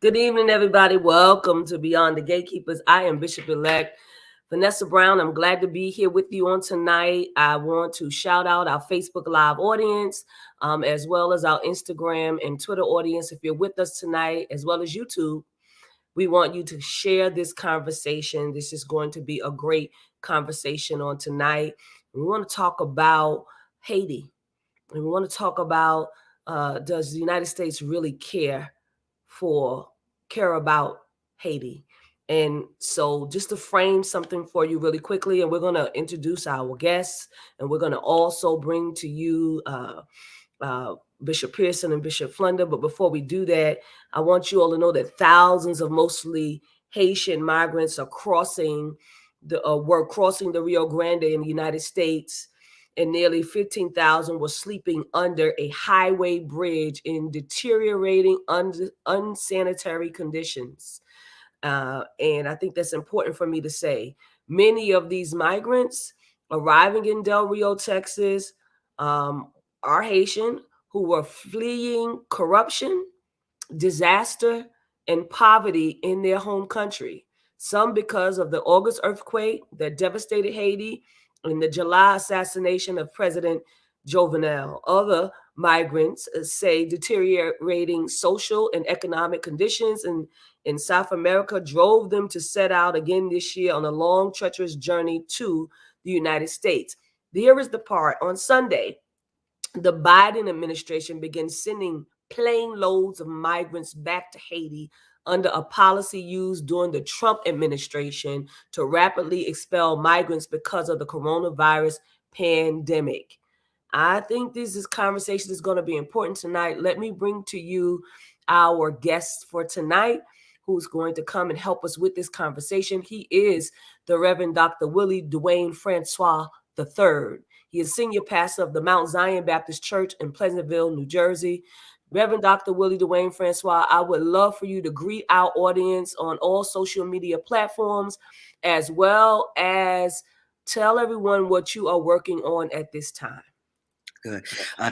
Good evening, everybody. Welcome to Beyond the Gatekeepers. I am Bishop-elect Vanessa Brown. I'm glad to be here with you on tonight. I want to shout out our Facebook Live audience, as well as our Instagram and Twitter audience. If you're with us tonight, as well as YouTube, we want you to share this conversation. This is going to be a great conversation on tonight. We want to talk about Haiti. And we want to talk about, does the United States really care about Haiti? And so just to frame something for you really quickly, and we're going to introduce our guests, and we're going to also bring to you Bishop Pearson and Bishop Flunder. But before we do that, I want you all to know that thousands of mostly Haitian migrants are were crossing the Rio Grande in the United States, and nearly 15,000 were sleeping under a highway bridge in deteriorating, unsanitary conditions. And I think that's important for me to say. Many of these migrants arriving in Del Rio, Texas, are Haitian who were fleeing corruption, disaster, and poverty in their home country. Some because of the August earthquake that devastated Haiti and the July assassination of President Jovenel. Other migrants say deteriorating social and economic conditions in South America drove them to set out again this year on a long, treacherous journey to the United States. Here is the part. On Sunday, the Biden administration began sending plane loads of migrants back to Haiti under a policy used during the Trump administration to rapidly expel migrants because of the coronavirus pandemic. I think this conversation is going to be important tonight. Let me bring to you our guests for tonight, who's going to come and help us with this conversation. He is the Reverend Dr. Willie Dwayne Francois III. He is senior pastor of the Mount Zion Baptist Church in Pleasantville, New Jersey. Reverend Dr. Willie Dwayne Francois, I would love for you to greet our audience on all social media platforms, as well as tell everyone what you are working on at this time. Good.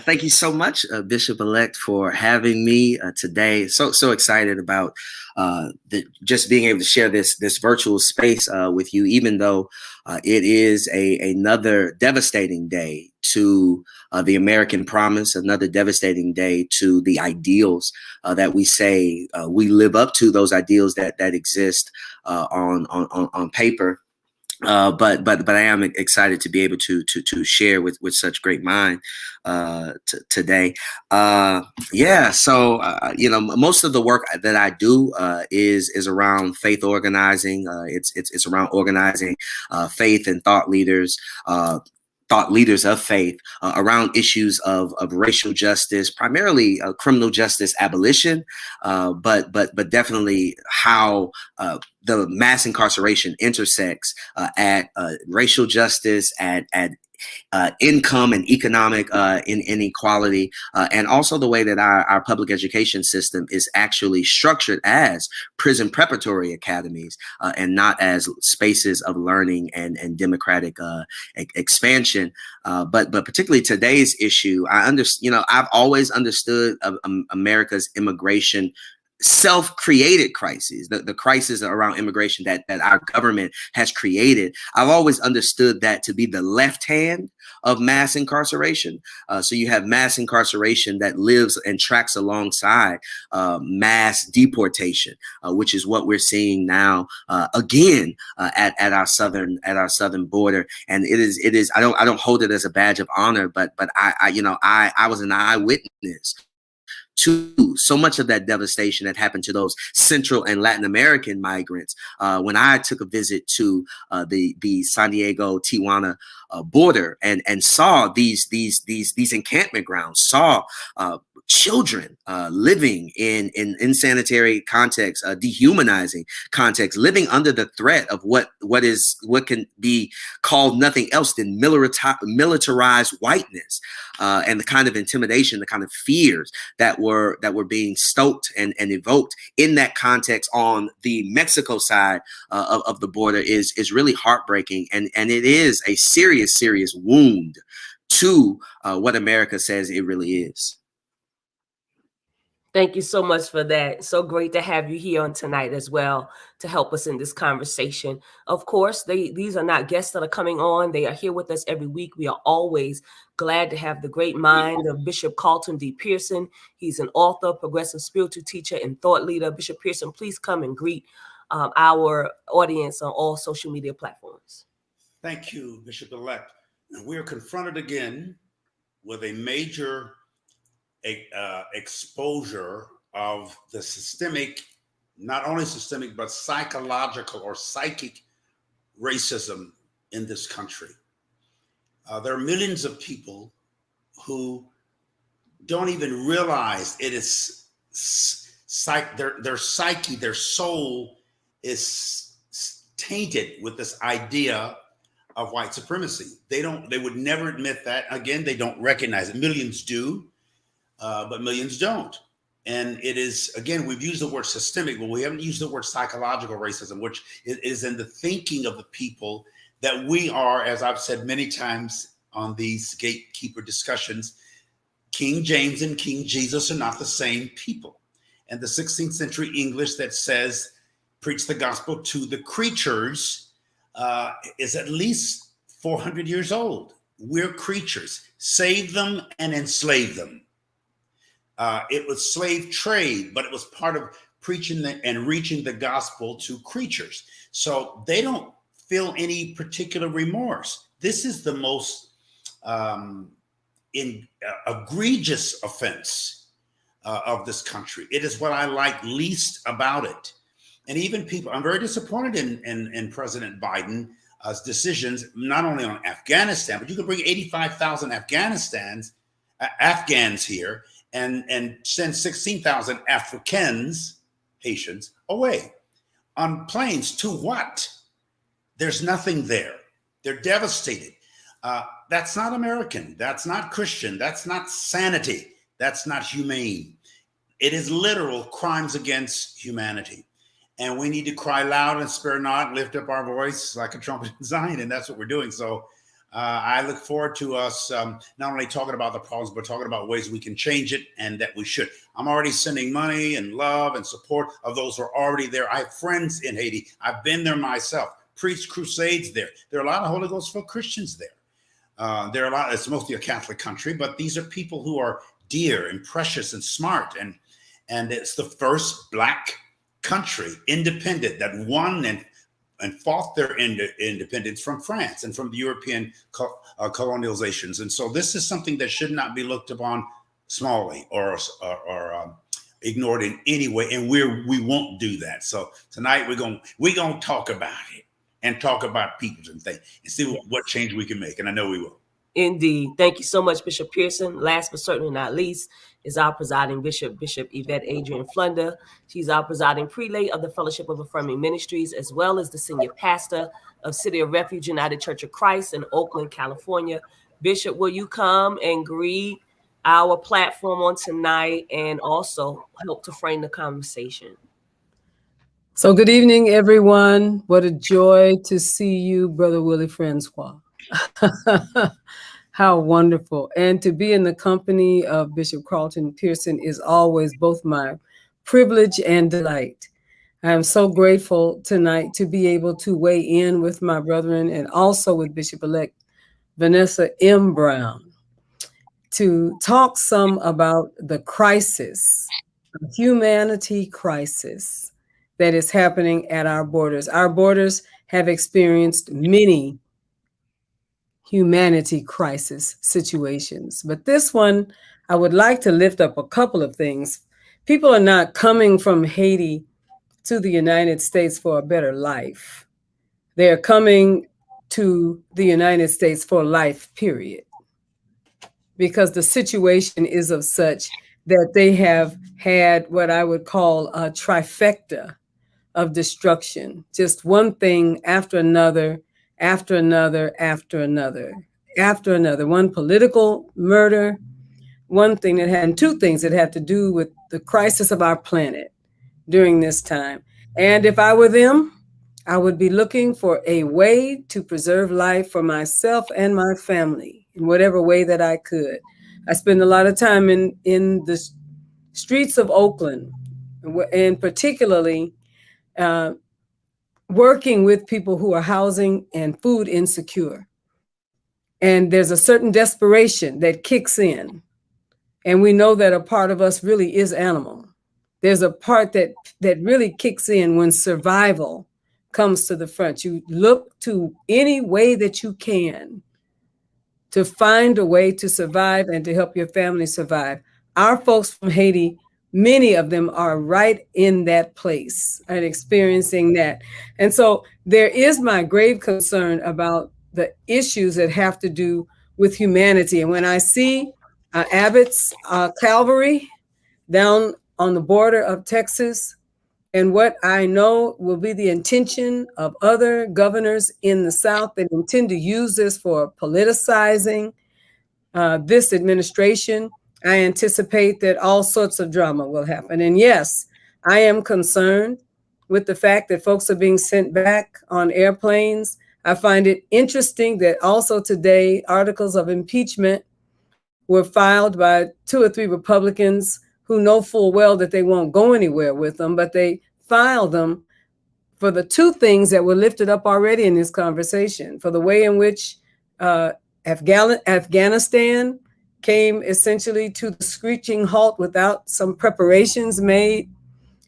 Thank you so much, Bishop-elect, for having me today. So excited about just being able to share this virtual space with you, even though it is another devastating day to the American promise, another devastating day to the ideals that we say we live up to, those ideals that exist on paper. But I am excited to be able to share with such great mind today. So most of the work that I do is around faith organizing. It's around organizing faith and thought leaders of faith around issues of racial justice, primarily criminal justice abolition, but definitely how the mass incarceration intersects at racial justice, at income and economic inequality, and also the way that our public education system is actually structured as prison preparatory academies and not as spaces of learning and democratic expansion. But particularly today's issue, I've always understood America's immigration self-created crises, the crisis around immigration that our government has created. I've always understood that to be the left hand of mass incarceration. So you have mass incarceration that lives and tracks alongside mass deportation, which is what we're seeing now again at our southern border. And it is I don't hold it as a badge of honor, but I was an eyewitness to so much of that devastation that happened to those Central and Latin American migrants when I took a visit to the San Diego Tijuana border and saw these encampment grounds, saw children living in insanitary context, dehumanizing context, living under the threat of what can be called nothing else than militarized whiteness, and the kind of intimidation, the kind of fears that were being stoked and evoked in that context on the Mexico side of the border is really heartbreaking, and it is a serious wound to what America says it really is. Thank you so much for that. So great to have you here on tonight as well to help us in this conversation. Of course, these are not guests that are coming on. They are here with us every week. We are always glad to have the great mind of Bishop Carlton D. Pearson. He's an author, progressive spiritual teacher, and thought leader. Bishop Pearson, please come and greet our audience on all social media platforms. Thank you, Bishop-elect. We are confronted again with a major exposure of the systemic, not only systemic, but psychological or psychic racism in this country. There are millions of people who don't even realize it is their psyche, their soul is tainted with this idea of white supremacy. They would never admit that. Again, they don't recognize it. Millions do. But millions don't. And it is, again, we've used the word systemic, but we haven't used the word psychological racism, which is in the thinking of the people that we are, as I've said many times on these gatekeeper discussions, King James and King Jesus are not the same people. And the 16th century English that says, preach the gospel to the creatures is at least 400 years old. We're creatures. Save them and enslave them. It was slave trade, but it was part of preaching and reaching the gospel to creatures. So they don't feel any particular remorse. This is the most egregious offense of this country. It is what I like least about it. And even people, I'm very disappointed in President Biden's decisions, not only on Afghanistan, but you could bring 85,000 Afghans here and send 16,000 Africans, Haitians away on planes to what? There's nothing there. They're devastated. That's not American. That's not Christian. That's not sanity. That's not humane. It is literal crimes against humanity. And we need to cry loud and spare not, lift up our voice like a trumpet in Zion. And that's what we're doing. So I look forward to us not only talking about the problems, but talking about ways we can change it and that we should. I'm already sending money and love and support of those who are already there. I have friends in Haiti. I've been there myself, preached crusades there. There are a lot of Holy Ghost folk Christians there. There are a lot, it's mostly a Catholic country, but these are people who are dear and precious and smart. And it's the first Black country, independent, that won and fought their independence from France and from the European colonializations. And so this is something that should not be looked upon smallly or ignored in any way. And we won't do that. So tonight we're gonna talk about it and talk about people and things and see what change we can make. And I know we will. Indeed. Thank you so much, Bishop Pearson. Last but certainly not least is our presiding bishop, Bishop Yvette A. Flunder. She's our presiding prelate of the Fellowship of Affirming Ministries, as well as the senior pastor of City of Refuge United Church of Christ in Oakland, California. Bishop, will you come and greet our platform on tonight and also help to frame the conversation? So good evening, everyone. What a joy to see you, Brother Willie Francois. How wonderful. And to be in the company of Bishop Carlton Pearson is always both my privilege and delight. I am so grateful tonight to be able to weigh in with my brethren and also with Bishop-elect Vanessa M. Brown to talk some about the crisis, the humanity crisis that is happening at our borders. Our borders have experienced many humanity crisis situations. But this one, I would like to lift up a couple of things. People are not coming from Haiti to the United States for a better life. They're coming to the United States for life, period. Because the situation is of such that they have had what I would call a trifecta of destruction, just one thing after another, after another, after another, after another. One political murder, one thing that had, and two things that have to do with the crisis of our planet during this time. And if I were them, I would be looking for a way to preserve life for myself and my family in whatever way that I could. I spend a lot of time in the streets of Oakland, and particularly working with people who are housing and food insecure. And there's a certain desperation that kicks in. And we know that a part of us really is animal. There's a part that really kicks in when survival comes to the front. You look to any way that you can to find a way to survive and to help your family survive. Our folks from Haiti, many of them are right in that place and experiencing that. And so there is my grave concern about the issues that have to do with humanity. And when I see Abbott's Calvary down on the border of Texas, and what I know will be the intention of other governors in the South that intend to use this for politicizing this administration, I anticipate that all sorts of drama will happen. And yes, I am concerned with the fact that folks are being sent back on airplanes. I find it interesting that also today articles of impeachment were filed by 2 or 3 Republicans who know full well that they won't go anywhere with them, but they filed them for the 2 things that were lifted up already in this conversation, for the way in which Afghanistan came essentially to the screeching halt without some preparations made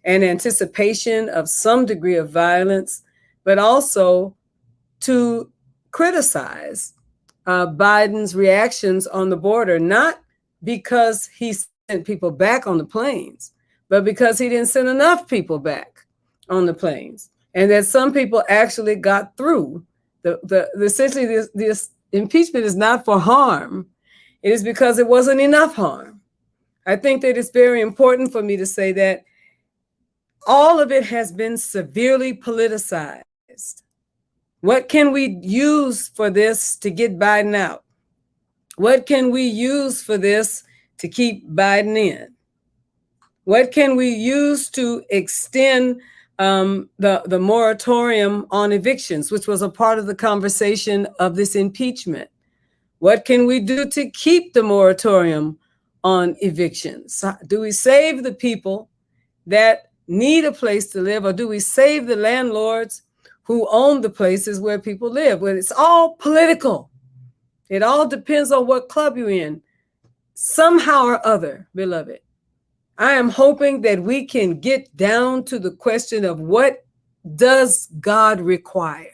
and anticipation of some degree of violence, but also to criticize Biden's reactions on the border, not because he sent people back on the planes, but because he didn't send enough people back on the planes, and that some people actually got through. Essentially, this impeachment is not for harm. It is because it wasn't enough harm. I think that it's very important for me to say that all of it has been severely politicized. What can we use for this to get Biden out? What can we use for this to keep Biden in? What can we use to extend the moratorium on evictions, which was a part of the conversation of this impeachment? What can we do to keep the moratorium on evictions? Do we save the people that need a place to live, or do we save the landlords who own the places where people live? Well, it's all political. It all depends on what club you're in. Somehow or other, beloved, I am hoping that we can get down to the question of what does God require,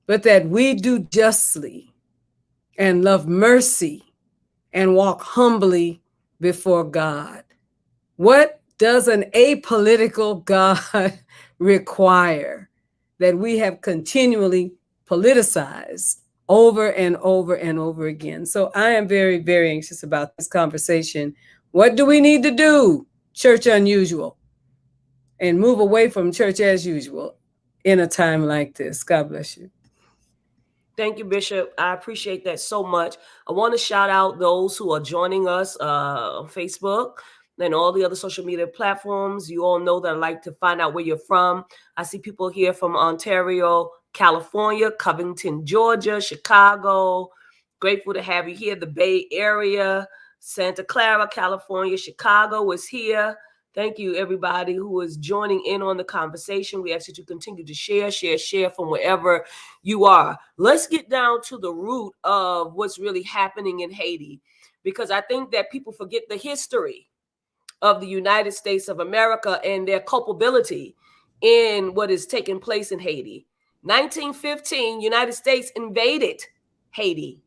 but that we do justly and love mercy and walk humbly before God. What does an apolitical God require that we have continually politicized over and over and over again? So I am very, very anxious about this conversation. What do we need to do, church unusual, and move away from church as usual in a time like this? God bless you. Thank you, Bishop. I appreciate that so much. I want to shout out those who are joining us on Facebook and all the other social media platforms. You all know that I like to find out where you're from. I see people here from Ontario, California, Covington, Georgia, Chicago. Grateful to have you here. The Bay Area, Santa Clara, California, Chicago is here. Thank you, everybody who is joining in on the conversation. We ask that you continue to share from wherever you are. Let's get down to the root of what's really happening in Haiti, because I think that people forget the history of the United States of America and their culpability in what is taking place in Haiti. 1915, United States invaded Haiti.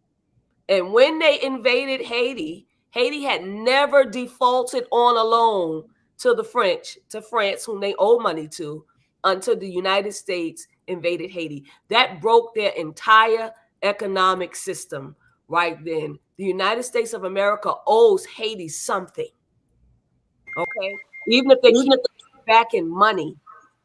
And when they invaded Haiti, Haiti had never defaulted on a loan to the French, to France, whom they owe money to, until the United States invaded Haiti. That broke their entire economic system right then. The United States of America owes Haiti something. Okay? Even if they keep it back in money,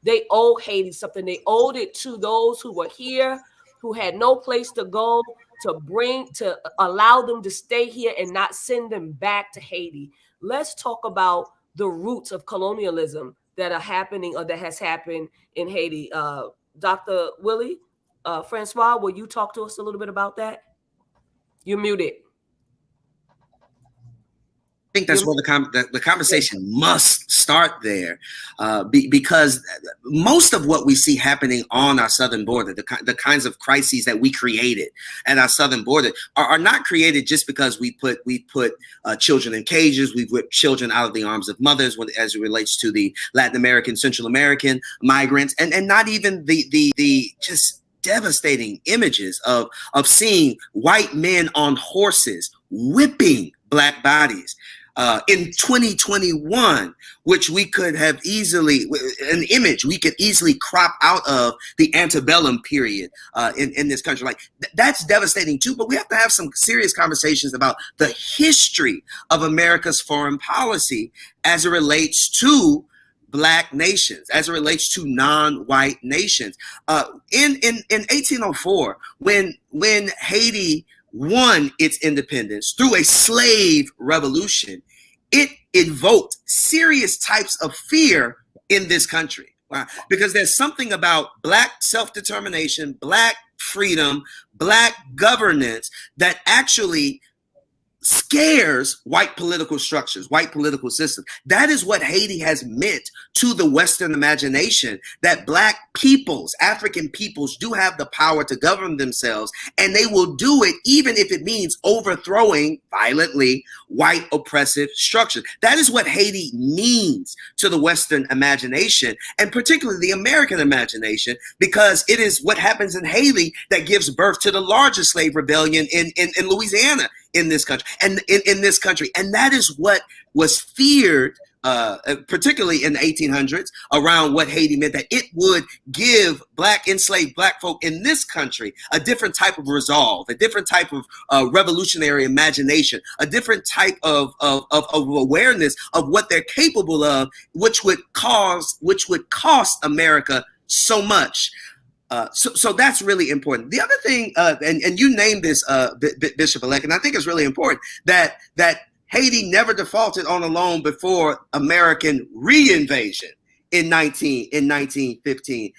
they owe Haiti something. They owed it to those who were here, who had no place to go, to allow them to stay here and not send them back to Haiti. Let's talk about the roots of colonialism that are happening, or that has happened in Haiti. Dr. Willie Francois, will you talk to us a little bit about that? You're muted. I think that's where the conversation must start there, because most of what we see happening on our southern border, the kinds of crises that we created at our southern border, are not created just because we put children in cages, we've whipped children out of the arms of mothers as it relates to the Latin American, Central American migrants, and not even the just devastating images of seeing white men on horses whipping Black bodies. In 2021, which we could have easily, an image we could easily crop out of the antebellum period in this country. Like, that's devastating too, but we have to have some serious conversations about the history of America's foreign policy as it relates to Black nations, as it relates to non-white nations. In 1804, when Haiti won its independence through a slave revolution, it invoked serious types of fear in this country. Because there's something about Black self-determination, Black freedom, Black governance that actually scares white political structures, white political systems. That is what Haiti has meant to the Western imagination, that Black peoples, African peoples, do have the power to govern themselves, and they will do it even if it means overthrowing violently white oppressive structures. That is what Haiti means to the Western imagination, and particularly the American imagination, because it is what happens in Haiti that gives birth to the largest slave rebellion in Louisiana in this country, and in this country. And that is what was feared particularly in the 1800s, around what Haiti meant, that it would give enslaved Black folk in this country a different type of resolve, a different type of revolutionary imagination, a different type of awareness of what they're capable of, which would cost America so much. So that's really important. The other thing, and you named this, Bishop-elect, and I think it's really important that Haiti never defaulted on a loan before American reinvasion in 1915.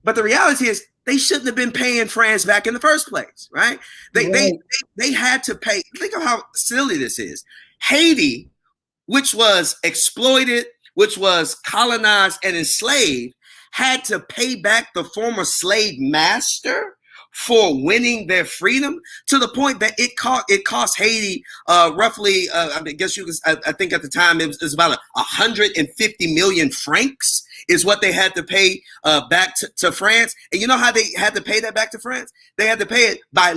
But the reality is they shouldn't have been paying France back in the first place, right? They had to pay. Think of how silly this is. Haiti, which was exploited, which was colonized and enslaved, had to pay back the former slave master for winning their freedom, to the point that it cost Haiti roughly, I guess you could, I think at the time it was about 150 million francs is what they had to pay back to France. And you know how they had to pay that back to France? They had to pay it by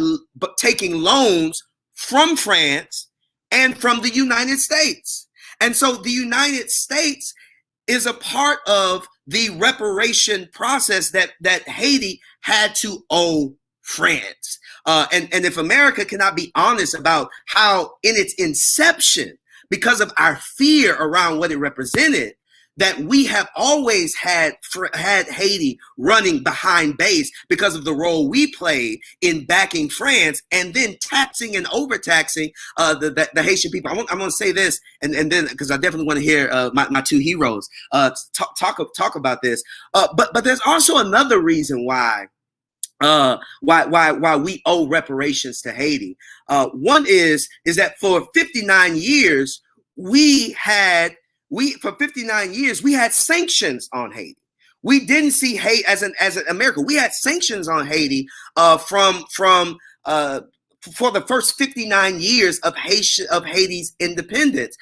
taking loans from France and from the United States. And so the United States is a part of the reparation process that Haiti had to owe France. And if America cannot be honest about how in its inception, because of our fear around what it represented, that we have always had Haiti running behind base because of the role we played in backing France and then taxing and overtaxing the Haitian people. I'm going to say this, and then because I definitely want to hear my two heroes talk about this. But there's also another reason why we owe reparations to Haiti. One is that for 59 years we had sanctions on Haiti. We didn't see Haiti as an America. We had sanctions on Haiti for the first 59 years of Haiti's independence.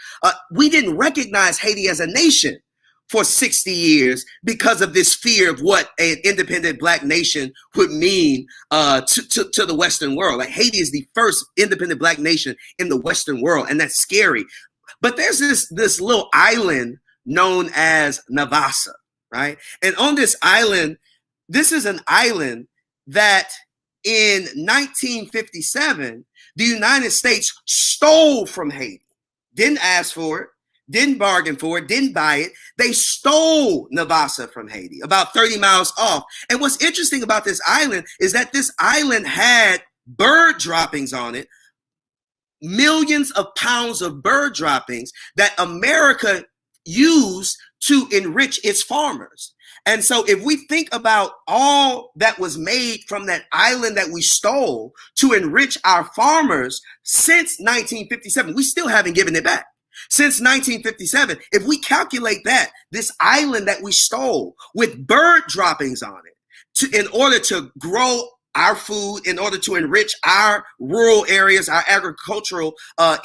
We didn't recognize Haiti as a nation for 60 years because of this fear of what an independent Black nation would mean to the Western world. Like, Haiti is the first independent Black nation in the Western world, and that's scary. But there's this little island known as Navassa, right? And on this island, this is an island that in 1957, the United States stole from Haiti. Didn't ask for it, didn't bargain for it, didn't buy it. They stole Navassa from Haiti, about 30 miles off. And what's interesting about this island is that this island had bird droppings on it, millions of pounds of bird droppings that America used to enrich its farmers. And so if we think about all that was made from that island that we stole to enrich our farmers since 1957, we still haven't given it back. Since 1957, if we calculate that, this island that we stole with bird droppings on it in order to grow our food, in order to enrich our rural areas, our agricultural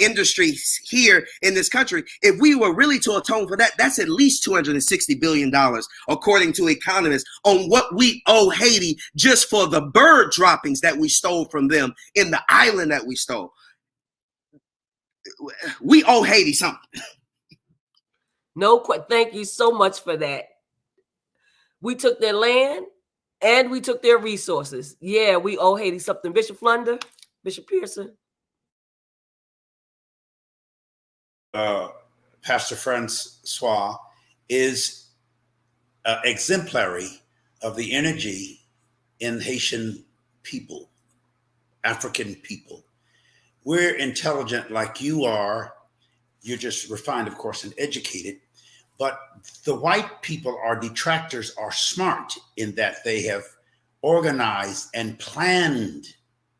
industries here in this country, if we were really to atone for that, that's at least $260 billion, according to economists, on what we owe Haiti just for the bird droppings that we stole from them in the island that we stole. We owe Haiti something. Thank you so much for that. We took their land and we took their resources. Yeah, we owe Haiti something. Bishop Flunder, Bishop Pearson. Pastor Francois is exemplary of the energy in Haitian people, African people. We're intelligent like you are. You're just refined, of course, and educated. But the white people, our detractors, are smart in that they have organized and planned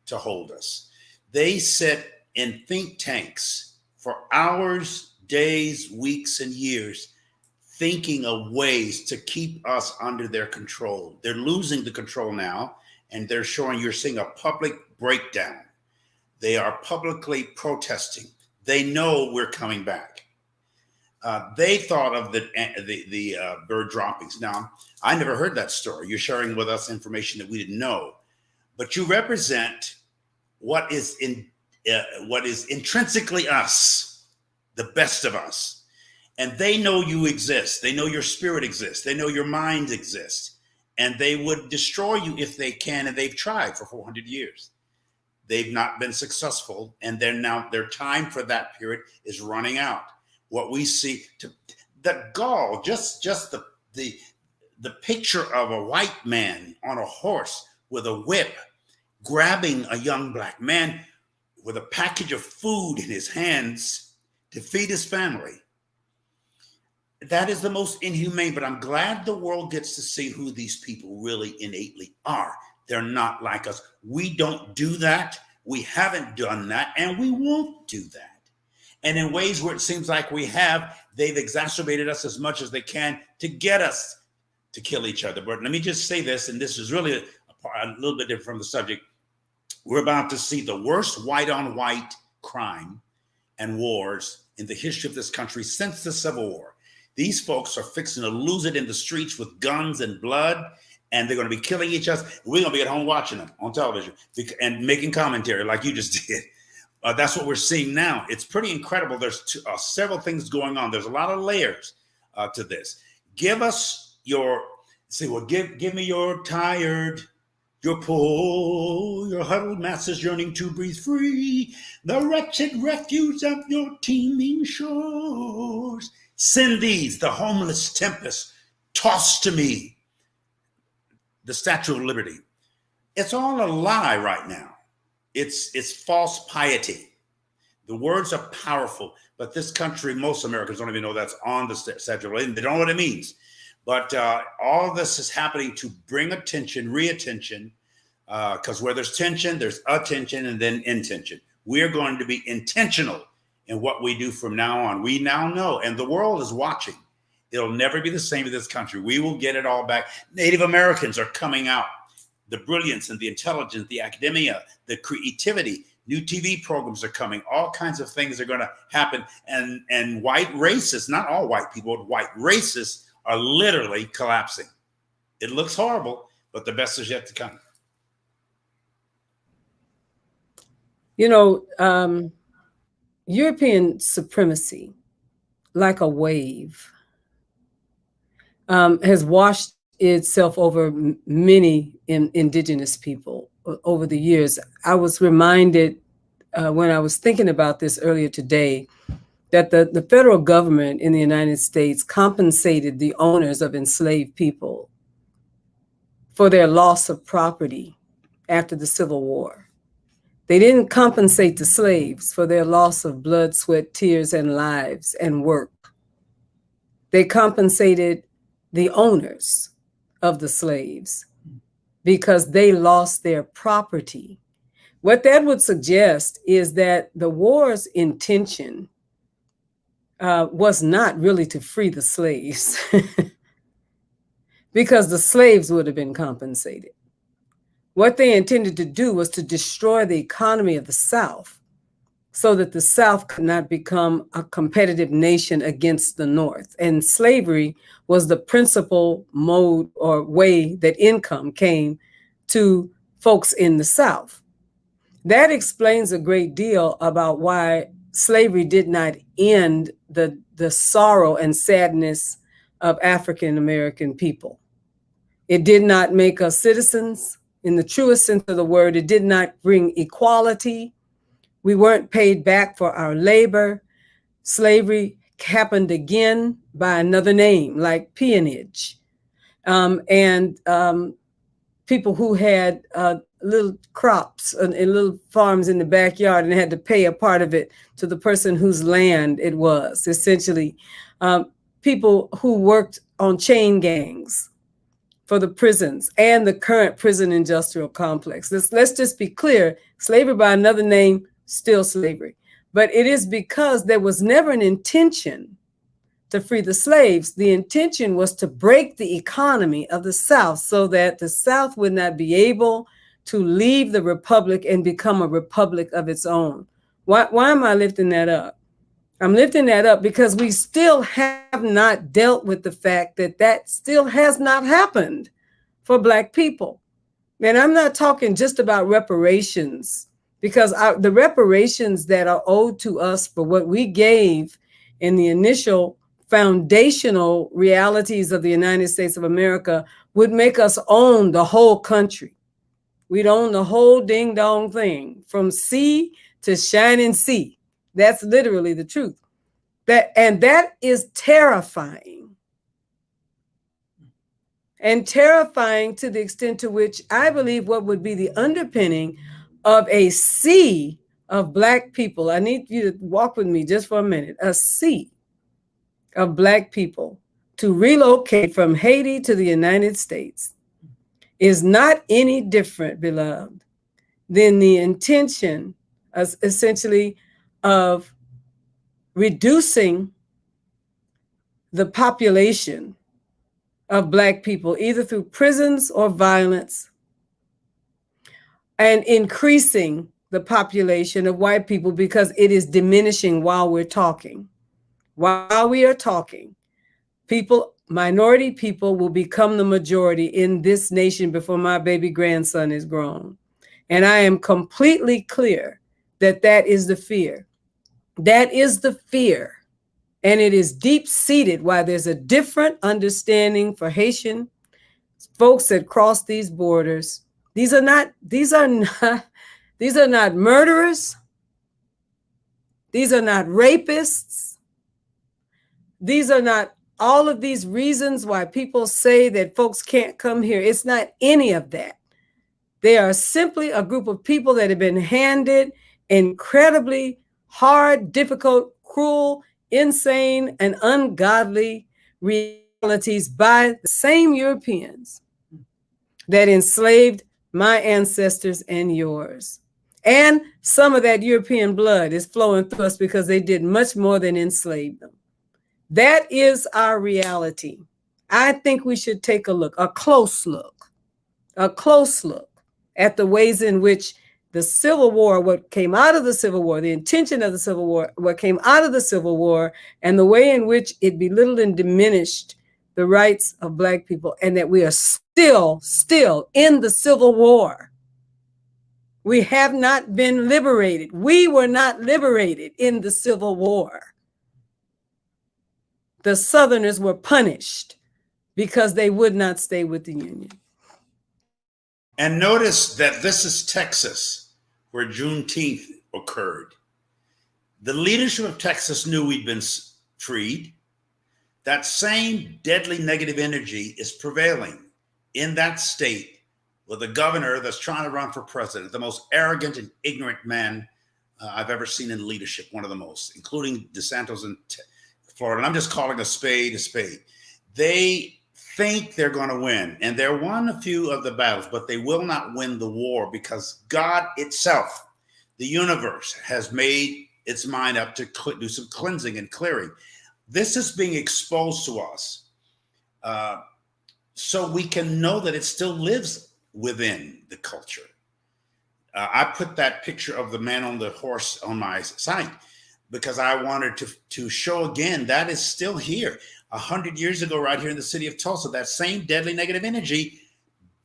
to hold us. They sit in think tanks for hours, days, weeks, and years, thinking of ways to keep us under their control. They're losing the control now, and you're seeing a public breakdown. They are publicly protesting. They know we're coming back. They thought of the bird droppings. Now, I never heard that story. You're sharing with us information that we didn't know, but you represent what is intrinsically us, the best of us. And they know you exist. They know your spirit exists. They know your mind exists. And they would destroy you if they can. And they've tried for 400 years. They've not been successful. And their time for that period is running out. What we see, the gall, just the picture of a white man on a horse with a whip, grabbing a young black man with a package of food in his hands to feed his family. That is the most inhumane, but I'm glad the world gets to see who these people really innately are. They're not like us. We don't do that. We haven't done that, and we won't do that. And in ways where it seems like we have, they've exacerbated us as much as they can to get us to kill each other. But let me just say this, and this is really a little bit different from the subject. We're about to see the worst white-on-white crime and wars in the history of this country since the Civil War. These folks are fixing to lose it in the streets with guns and blood, and they're going to be killing each other. We're going to be at home watching them on television and making commentary like you just did. That's what we're seeing now. It's pretty incredible. There's several things going on. There's a lot of layers to this. Give us your, give me your tired, your poor, your huddled masses yearning to breathe free, the wretched refuge of your teeming shores. Send these, the homeless tempest, toss to me the Statue of Liberty. It's all a lie right now. It's false piety. The words are powerful, but this country, most Americans don't even know that's on the Statue of Liberty. They don't know what it means. But all this is happening to bring attention, re-attention, because where there's tension, there's attention and then intention. We're going to be intentional in what we do from now on. We now know, and the world is watching. It'll never be the same in this country. We will get it all back. Native Americans are coming out. The brilliance and the intelligence, the academia, the creativity, new TV programs are coming. All kinds of things are going to happen. And white racists, not all white people, but white racists are literally collapsing. It looks horrible, but the best is yet to come. You know, European supremacy, like a wave, has washed itself over many indigenous people over the years. I was reminded when I was thinking about this earlier today that the federal government in the United States compensated the owners of enslaved people for their loss of property after the Civil War. They didn't compensate the slaves for their loss of blood, sweat, tears, and lives and work. They compensated the owners of the slaves because they lost their property. What that would suggest is that the war's intention was not really to free the slaves because the slaves would have been compensated. What they intended to do was to destroy the economy of the South so that the South could not become a competitive nation against the North. And slavery was the principal mode or way that income came to folks in the South. That explains a great deal about why slavery did not end the sorrow and sadness of African American people. It did not make us citizens in the truest sense of the word. It did not bring equality. We weren't paid back for our labor. Slavery happened again by another name, like peonage. People who had little crops and little farms in the backyard and had to pay a part of it to the person whose land it was. Essentially, people who worked on chain gangs for the prisons and the current prison industrial complex. Let's just be clear, slavery by another name, still slavery. But it is because there was never an intention to free the slaves. The intention was to break the economy of the South so that the South would not be able to leave the republic and become a republic of its own. Why am I lifting that up? I'm lifting that up because we still have not dealt with the fact that that still has not happened for Black people. And I'm not talking just about reparations, because the reparations that are owed to us for what we gave in the initial foundational realities of the United States of America would make us own the whole country. We'd own the whole ding dong thing from sea to shining sea. That's literally the truth. That is terrifying. And terrifying to the extent to which I believe what would be the underpinning of a sea of Black people. I need you to walk with me just for a minute. A sea of Black people to relocate from Haiti to the United States is not any different, beloved, than the intention essentially of reducing the population of Black people, either through prisons or violence, and increasing the population of white people because it is diminishing while we're talking. While we are talking, people, minority people will become the majority in this nation before my baby grandson is grown. And I am completely clear that that is the fear. That is the fear. And it is deep-seated why there's a different understanding for Haitian folks that cross these borders. These are not murderers. These are not rapists. These are not all of these reasons why people say that folks can't come here. It's not any of that. They are simply a group of people that have been handed incredibly hard, difficult, cruel, insane, and ungodly realities by the same Europeans that enslaved my ancestors and yours. And some of that European blood is flowing through us because they did much more than enslave them. That is our reality. I think we should take a close look at the ways in which the Civil War, what came out of the Civil War, the intention of the Civil War, what came out of the Civil War, and the way in which it belittled and diminished the rights of Black people, and that we are still in the Civil War. We have not been liberated. We were not liberated in the Civil War. The Southerners were punished because they would not stay with the Union. And notice that this is Texas, where Juneteenth occurred. The leadership of Texas knew we'd been freed. That same deadly negative energy is prevailing in that state with a governor that's trying to run for president, the most arrogant and ignorant man I've ever seen in leadership, one of the most, including DeSantis in Florida. And I'm just calling a spade a spade. They think they're going to win, and they won a few of the battles, but they will not win the war because God itself, the universe, has made its mind up to do some cleansing and clearing. This is being exposed to us so we can know that it still lives within the culture. I put that picture of the man on the horse on my site because I wanted to show again that is still here. 100 years ago, right here in the city of Tulsa, that same deadly negative energy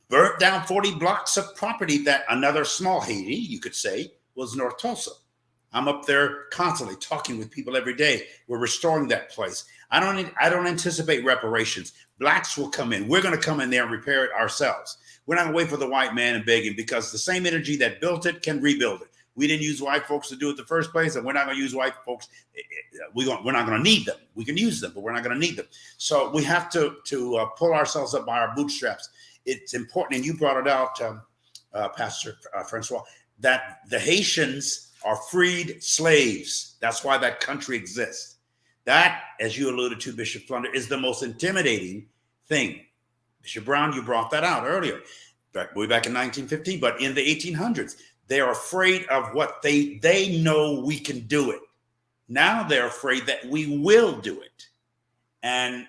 burnt down 40 blocks of property that another small Haiti, you could say, was North Tulsa. I'm up there constantly talking with people every day. We're restoring that place. I don't anticipate reparations. Blacks will come in. We're going to come in there and repair it ourselves. We're not going to wait for the white man and beg him because the same energy that built it can rebuild it. We didn't use white folks to do it the first place, and we're not going to use white folks. We're not going to need them. We can use them, but we're not going to need them. So we have to pull ourselves up by our bootstraps. It's important, and you brought it out, Pastor Francois, that the Haitians are freed slaves. That's why that country exists. That, as you alluded to, Bishop Flunder, is the most intimidating thing. Bishop Brown, you brought that out earlier, way back in 1915, but in the 1800s. They are afraid of what they know we can do it. Now they're afraid that we will do it. And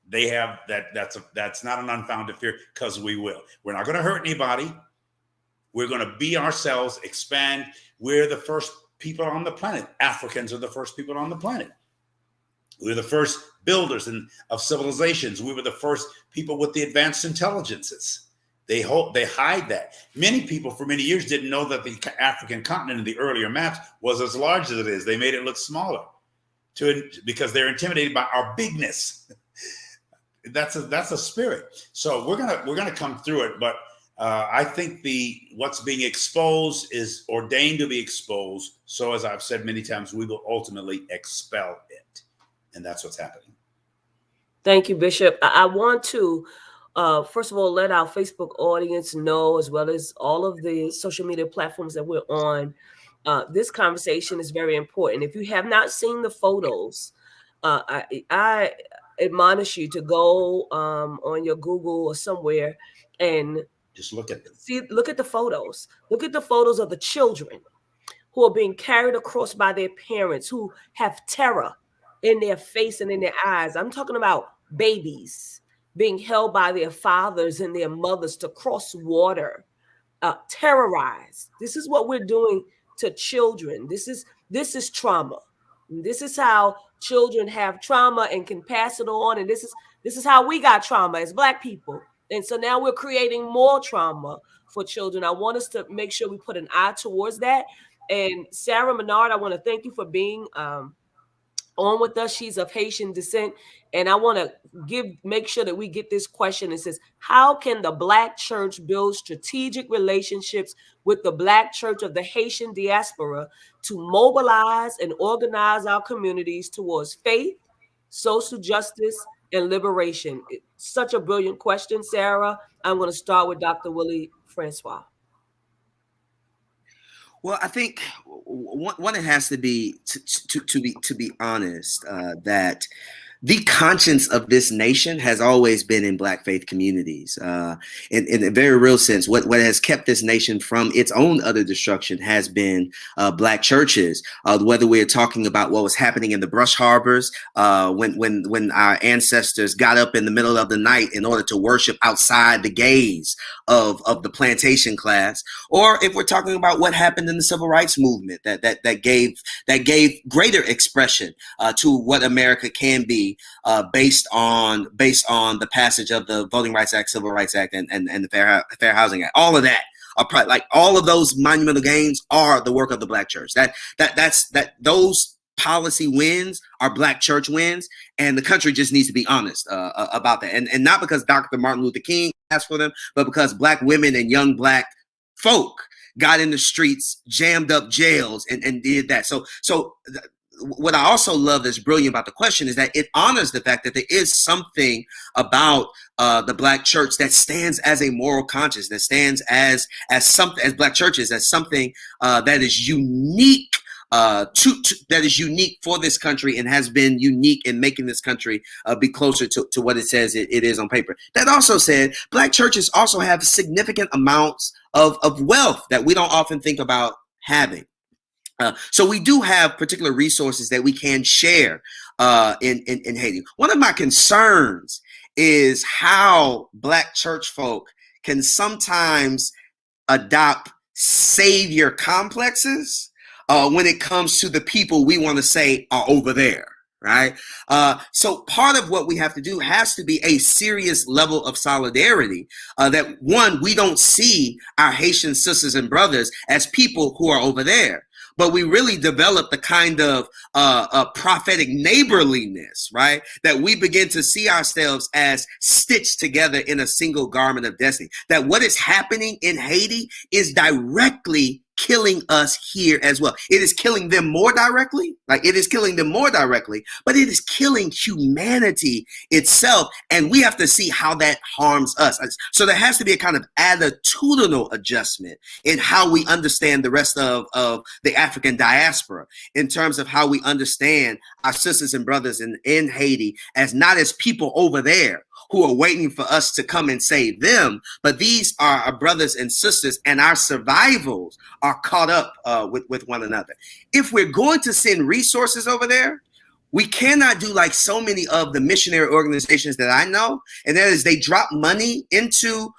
they have that's not an unfounded fear because we will. We're not going to hurt anybody. We're going to be ourselves, expand. We're the first people on the planet. Africans are the first people on the planet. We're the first builders of civilizations. We were the first people with the advanced intelligences. They hide that. Many people for many years didn't know that the African continent in the earlier maps was as large as it is. They made it look smaller because they're intimidated by our bigness. That's a spirit. So we're gonna come through it, but I think what's being exposed is ordained to be exposed. So as I've said many times, we will ultimately expel it, and that's what's happening. Thank you, Bishop. I want to first of all let our Facebook audience know, as well as all of the social media platforms that we're on, this conversation is very important. If you have not seen the photos, I admonish you to go on your Google or somewhere and Just look at them. Look at the photos. Look at the photos of the children who are being carried across by their parents, who have terror in their face and in their eyes. I'm talking about babies being held by their fathers and their mothers to cross water, terrorized. This is what we're doing to children. This is trauma. This is how children have trauma and can pass it on. And this is how we got trauma as Black people. And so now we're creating more trauma for children. I want us to make sure we put an eye towards that. And Sarah Menard, I want to thank you for being on with us. She's of Haitian descent. And I want to make sure that we get this question. It says, how can the Black church build strategic relationships with the Black church of the Haitian diaspora to mobilize and organize our communities towards faith, social justice, and liberation? It's such a brilliant question, Sarah. I'm going to start with Dr. Willie Francois. Well, I think one it has to be to be honest, that the conscience of this nation has always been in Black faith communities. In a very real sense, what has kept this nation from its own utter destruction has been Black churches. Whether we're talking about what was happening in the brush harbors, when our ancestors got up in the middle of the night in order to worship outside the gaze of the plantation class, or if we're talking about what happened in the civil rights movement that gave greater expression to what America can be, based on the passage of the Voting Rights Act, Civil Rights Act, and the Fair Housing Act. All of that are probably, like, all of those monumental gains are the work of the Black church. Those policy wins are Black church wins, and the country just needs to be honest about that. And not because Dr. Martin Luther King asked for them, but because Black women and young Black folk got in the streets, jammed up jails, and did that. So what I also love that's brilliant about the question is that it honors the fact that there is something about the Black church that stands as a moral conscience, that stands as something, as Black churches, as something that is unique that is unique for this country and has been unique in making this country be closer to what it says it is on paper. That also said, Black churches also have significant amounts of wealth that we don't often think about having. So we do have particular resources that we can share in Haiti. One of my concerns is how Black church folk can sometimes adopt savior complexes when it comes to the people we want to say are over there, right? So part of what we have to do has to be a serious level of solidarity, that one, we don't see our Haitian sisters and brothers as people who are over there, but we really develop the kind of prophetic neighborliness, right? That we begin to see ourselves as stitched together in a single garment of destiny. That what is happening in Haiti is directly killing us here as well. It is killing them more directly, but it is killing humanity itself. And we have to see how that harms us. So there has to be a kind of attitudinal adjustment in how we understand the rest of the African diaspora, in terms of how we understand our sisters and brothers in Haiti as not as people over there who are waiting for us to come and save them, but these are our brothers and sisters, and our survivals are caught up with one another. If we're going to send resources over there, we cannot do like so many of the missionary organizations that I know, and that is they drop money into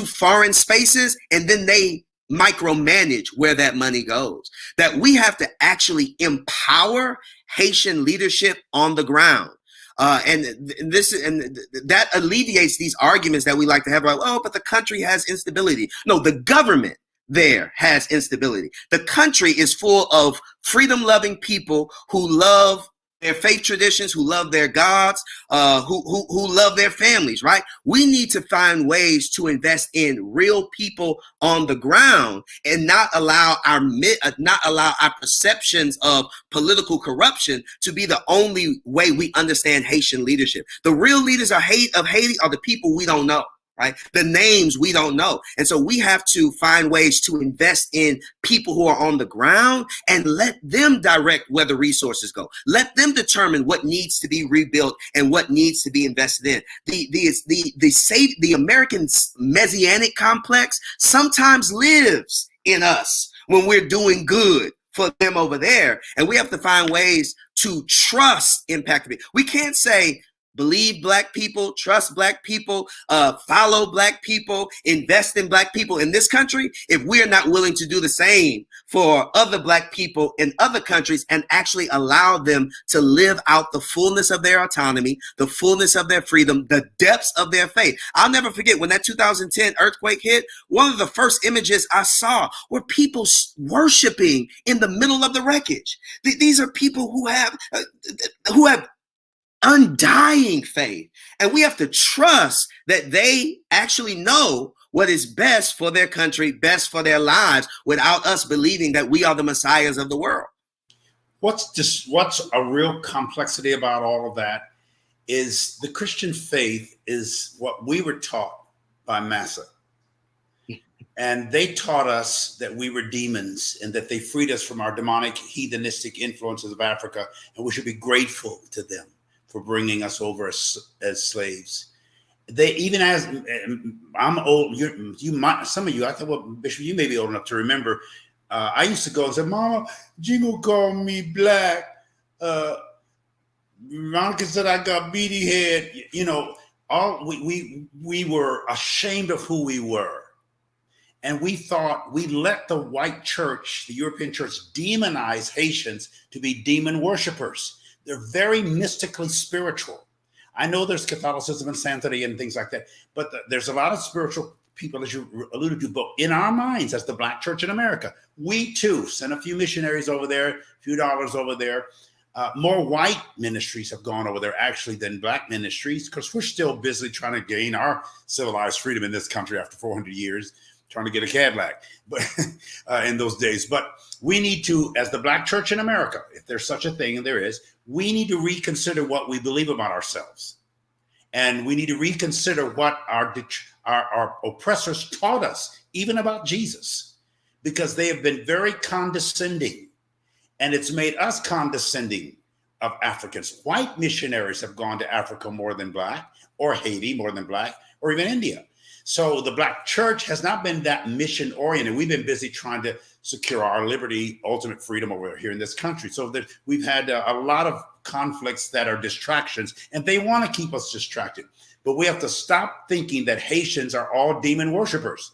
foreign spaces and then they micromanage where that money goes. That we have to actually empower Haitian leadership on the ground. And that alleviates these arguments that we like to have, like, oh, but the country has instability. No, the government there has instability. The country is full of freedom-loving people who love their faith traditions, who love their gods, who love their families, right? We need to find ways to invest in real people on the ground and not allow our perceptions of political corruption to be the only way we understand Haitian leadership. The real leaders of Haiti are the people we don't know. Right? The names we don't know. And so we have to find ways to invest in people who are on the ground and let them direct where the resources go. Let them determine what needs to be rebuilt and what needs to be invested in. The American messianic complex sometimes lives in us when we're doing good for them over there. And we have to find ways to trust impact. We can't say, believe Black people, trust Black people, follow Black people, invest in Black people in this country, if we're not willing to do the same for other Black people in other countries and actually allow them to live out the fullness of their autonomy, the fullness of their freedom, the depths of their faith. I'll never forget when that 2010 earthquake hit, one of the first images I saw were people worshiping in the middle of the wreckage. These are people who have undying faith. And we have to trust that they actually know what is best for their country, best for their lives, without us believing that we are the messiahs of the world. What's a real complexity about all of that is the Christian faith is what we were taught by Massa. And they taught us that we were demons and that they freed us from our demonic, heathenistic influences of Africa, and we should be grateful to them for bringing us over as slaves. They, even as I'm old, you might, some of you, I think, well, Bishop, you may be old enough to remember. I used to go and say, "Mama, Jingle called me black. Monica said I got beady head." You know, we were ashamed of who we were, and we thought we let the white church, the European church, demonize Haitians to be demon worshipers. They're very mystically spiritual. I know there's Catholicism and sanctity and things like that, but there's a lot of spiritual people, as you alluded to, but in our minds, as the Black church in America, we too sent a few missionaries over there, a few dollars over there. More white ministries have gone over there actually than Black ministries, because we're still busy trying to gain our civilized freedom in this country after 400 years, trying to get a Cadillac, but in those days. But we need to, as the Black church in America, if there's such a thing, and there is, we need to reconsider what we believe about ourselves. And we need to reconsider what our oppressors taught us, even about Jesus, because they have been very condescending, and it's made us condescending of Africans. White missionaries have gone to Africa more than Black, or Haiti more than Black, or even India. So the Black church has not been that mission oriented. We've been busy trying to secure our liberty, ultimate freedom over here in this country. So that we've had a lot of conflicts that are distractions, and they want to keep us distracted. But we have to stop thinking that Haitians are all demon worshipers,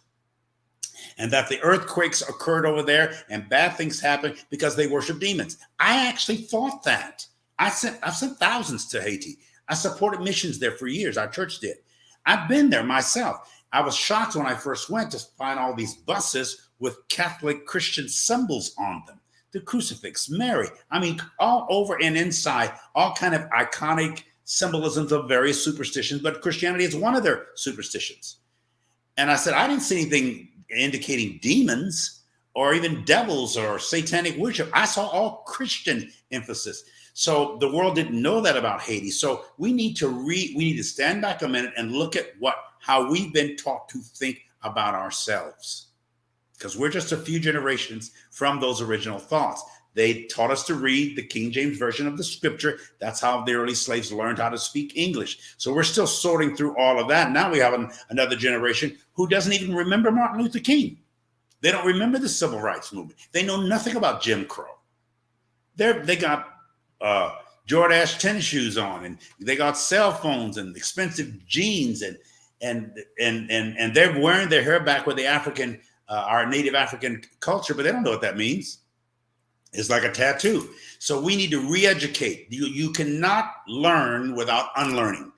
and that the earthquakes occurred over there and bad things happened because they worship demons. I actually thought that. I've sent thousands to Haiti. I supported missions there for years. Our church did. I've been there myself. I was shocked when I first went to find all these buses with Catholic Christian symbols on them. The crucifix, Mary. I mean, all over and inside, all kind of iconic symbolisms of various superstitions, but Christianity is one of their superstitions. And I said, I didn't see anything indicating demons or even devils or satanic worship. I saw all Christian emphasis. So the world didn't know that about Haiti. So we need to stand back a minute and look at how we've been taught to think about ourselves, because we're just a few generations from those original thoughts. They taught us to read the King James Version of the scripture. That's how the early slaves learned how to speak English. So we're still sorting through all of that. Now we have another generation who doesn't even remember Martin Luther King. They don't remember the civil rights movement. They know nothing about Jim Crow. They got Jordache tennis shoes on, and they got cell phones and expensive jeans, and they're wearing their hair back with the African, our native African culture, but they don't know what that means. It's like a tattoo. So we need to re-educate. You cannot learn without unlearning.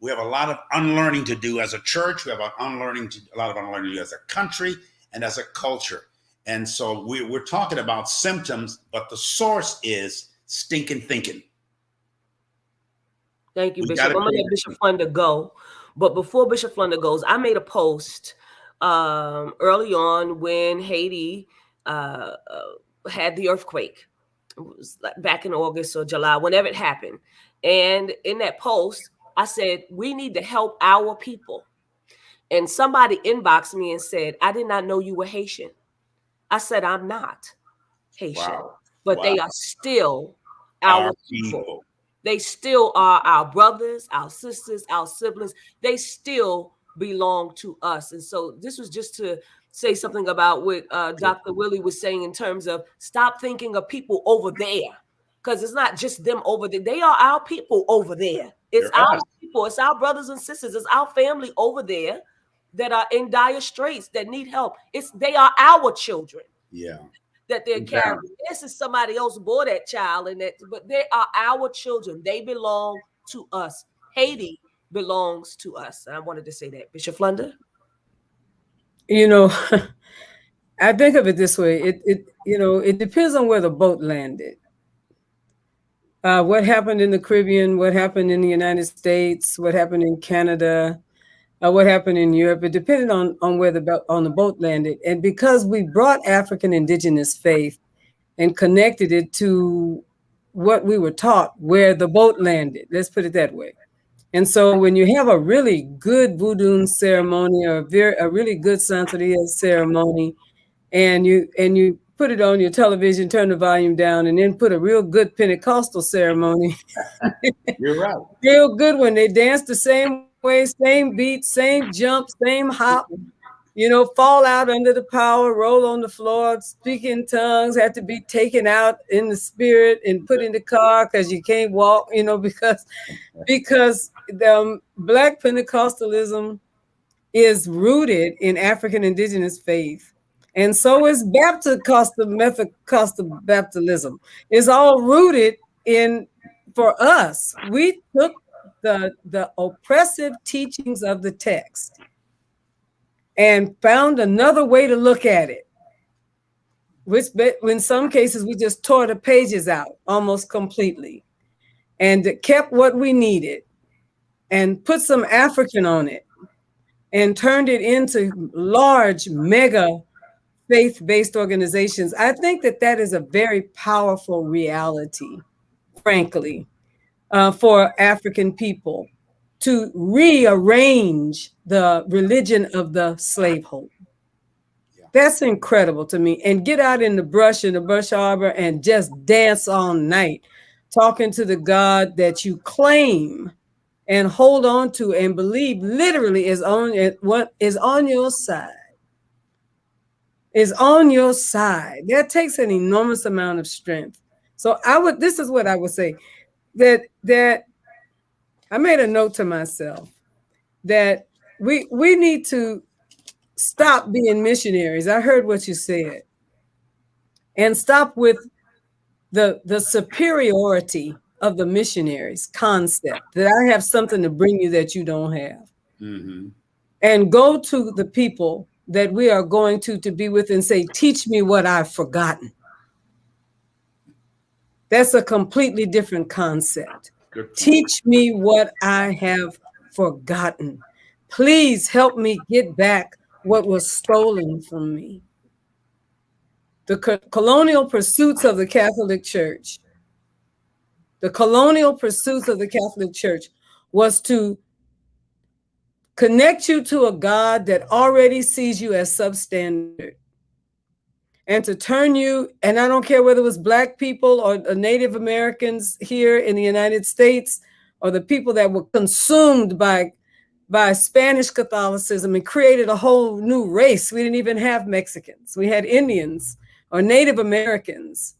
We have a lot of unlearning to do as a church. We have a lot of unlearning to do as a country and as a culture. And so we're talking about symptoms, but the source is stinking thinking. Thank you, We Bishop. got I'm to gonna pay let Bishop attention. Flunder go. But before Bishop Flunder goes, I made a post early on when Haiti had the earthquake. It was like back in August or July, whenever it happened. And in that post, I said, we need to help our people. And somebody inboxed me and said, I did not know you were Haitian. I said, I'm not Haitian, Wow. but Wow. they are still our Our people. people. They still are our brothers, our sisters, our siblings. They still belong to us. And so this was just to say something about what Dr. Willie was saying in terms of stop thinking of people over there, because it's not just them over there. They are our people over there. It's They're our us. people. It's our brothers and sisters. It's our family over there that are in dire straits, that need help. They are our children Yeah. that they're carrying. Exactly. This is somebody else bore that child, but they are our children. They belong to us. Haiti belongs to us. And I wanted to say that. Bishop Flunder? You know, I think of it this way. It depends on where the boat landed. What happened in the Caribbean, what happened in the United States, what happened in Canada, what happened in Europe. It depended on where the boat landed. And because we brought African indigenous faith and connected it to what we were taught, where the boat landed, let's put it that way. And so when you have a really good voodoo ceremony or a really good Santeria ceremony, and you put it on your television, turn the volume down, and then put a real good Pentecostal ceremony, You're right. real good one. They dance the same way, same beat, same jump, same hop, fall out under the power, roll on the floor, speak in tongues, have to be taken out in the spirit and put in the car because you can't walk, because the Black Pentecostalism is rooted in African indigenous faith. And so is Methodist Baptism. It's all rooted for us. We took the oppressive teachings of the text and found another way to look at it, which in some cases we just tore the pages out almost completely and kept what we needed and put some African on it and turned it into large, mega faith-based organizations. I think that is a very powerful reality, frankly, for African people to rearrange the religion of the slaveholder. That's incredible to me. And get out in the brush arbor and just dance all night, talking to the God that you claim and hold on to and believe literally is on your side. Is on your side. That takes an enormous amount of strength. So this is what I would say, that I made a note to myself that we need to stop being missionaries. I heard what you said. And stop with the superiority of the missionaries concept, that I have something to bring you that you don't have. Mm-hmm. And go to the people that we are going to be with and say, teach me what I've forgotten. That's a completely different concept. Teach me what I have forgotten. Please help me get back what was stolen from me. The colonial pursuits of the Catholic Church, was to connect you to a God that already sees you as substandard, and to turn you, and I don't care whether it was Black people or Native Americans here in the United States, or the people that were consumed by Spanish Catholicism and created a whole new race. We didn't even have Mexicans. We had Indians or Native Americans.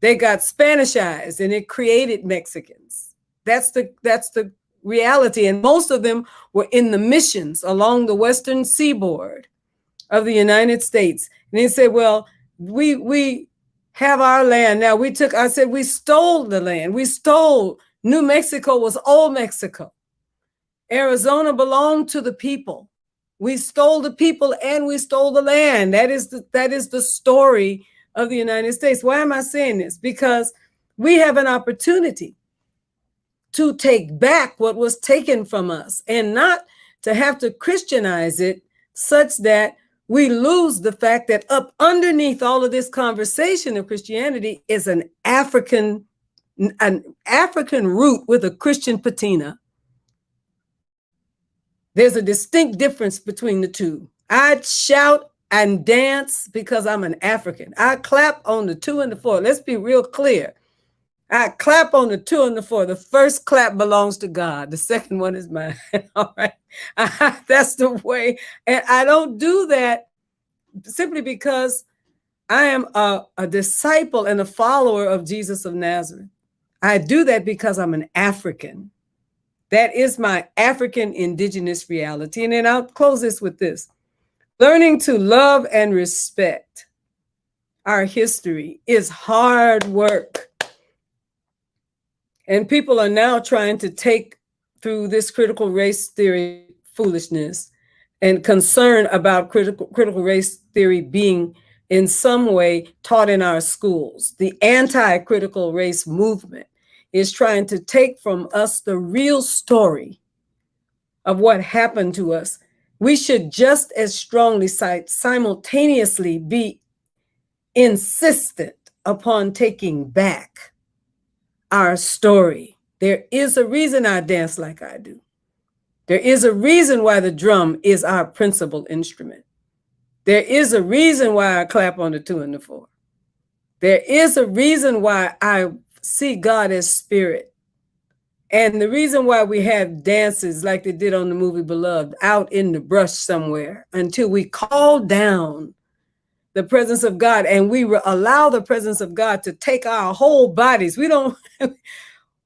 They got Spanishized and it created Mexicans. That's the reality. And most of them were in the missions along the western seaboard of the United States. And they said, well, we have our land now. I said, we stole the land. New Mexico was old Mexico. Arizona belonged to the people. We stole the people and we stole the land. That is the story of the United States. Why am I saying this? Because we have an opportunity to take back what was taken from us, and not to have to Christianize it such that we lose the fact that up underneath all of this conversation of Christianity is an African root with a Christian patina. There's a distinct difference between the two. I shout and dance because I'm an African. I clap on the 2 and the 4. Let's be real clear. I clap on the 2 and the 4. The first clap belongs to God. The second one is mine. All right. That's the way. And I don't do that simply because I am a disciple and a follower of Jesus of Nazareth. I do that because I'm an African. That is my African indigenous reality. And then I'll close this with this. Learning to love and respect our history is hard work. And people are now trying to take through this critical race theory foolishness and concern about critical race theory being in some way taught in our schools. The anti-critical race movement is trying to take from us the real story of what happened to us. We should just as strongly simultaneously be insistent upon taking back our story. There is a reason I dance like I do. There is a reason why the drum is our principal instrument. There is a reason why I clap on the 2 and the 4. There is a reason why I see God as spirit. And the reason why we have dances like they did on the movie Beloved out in the brush somewhere until we call down the presence of God and we allow the presence of God to take our whole bodies. We don't,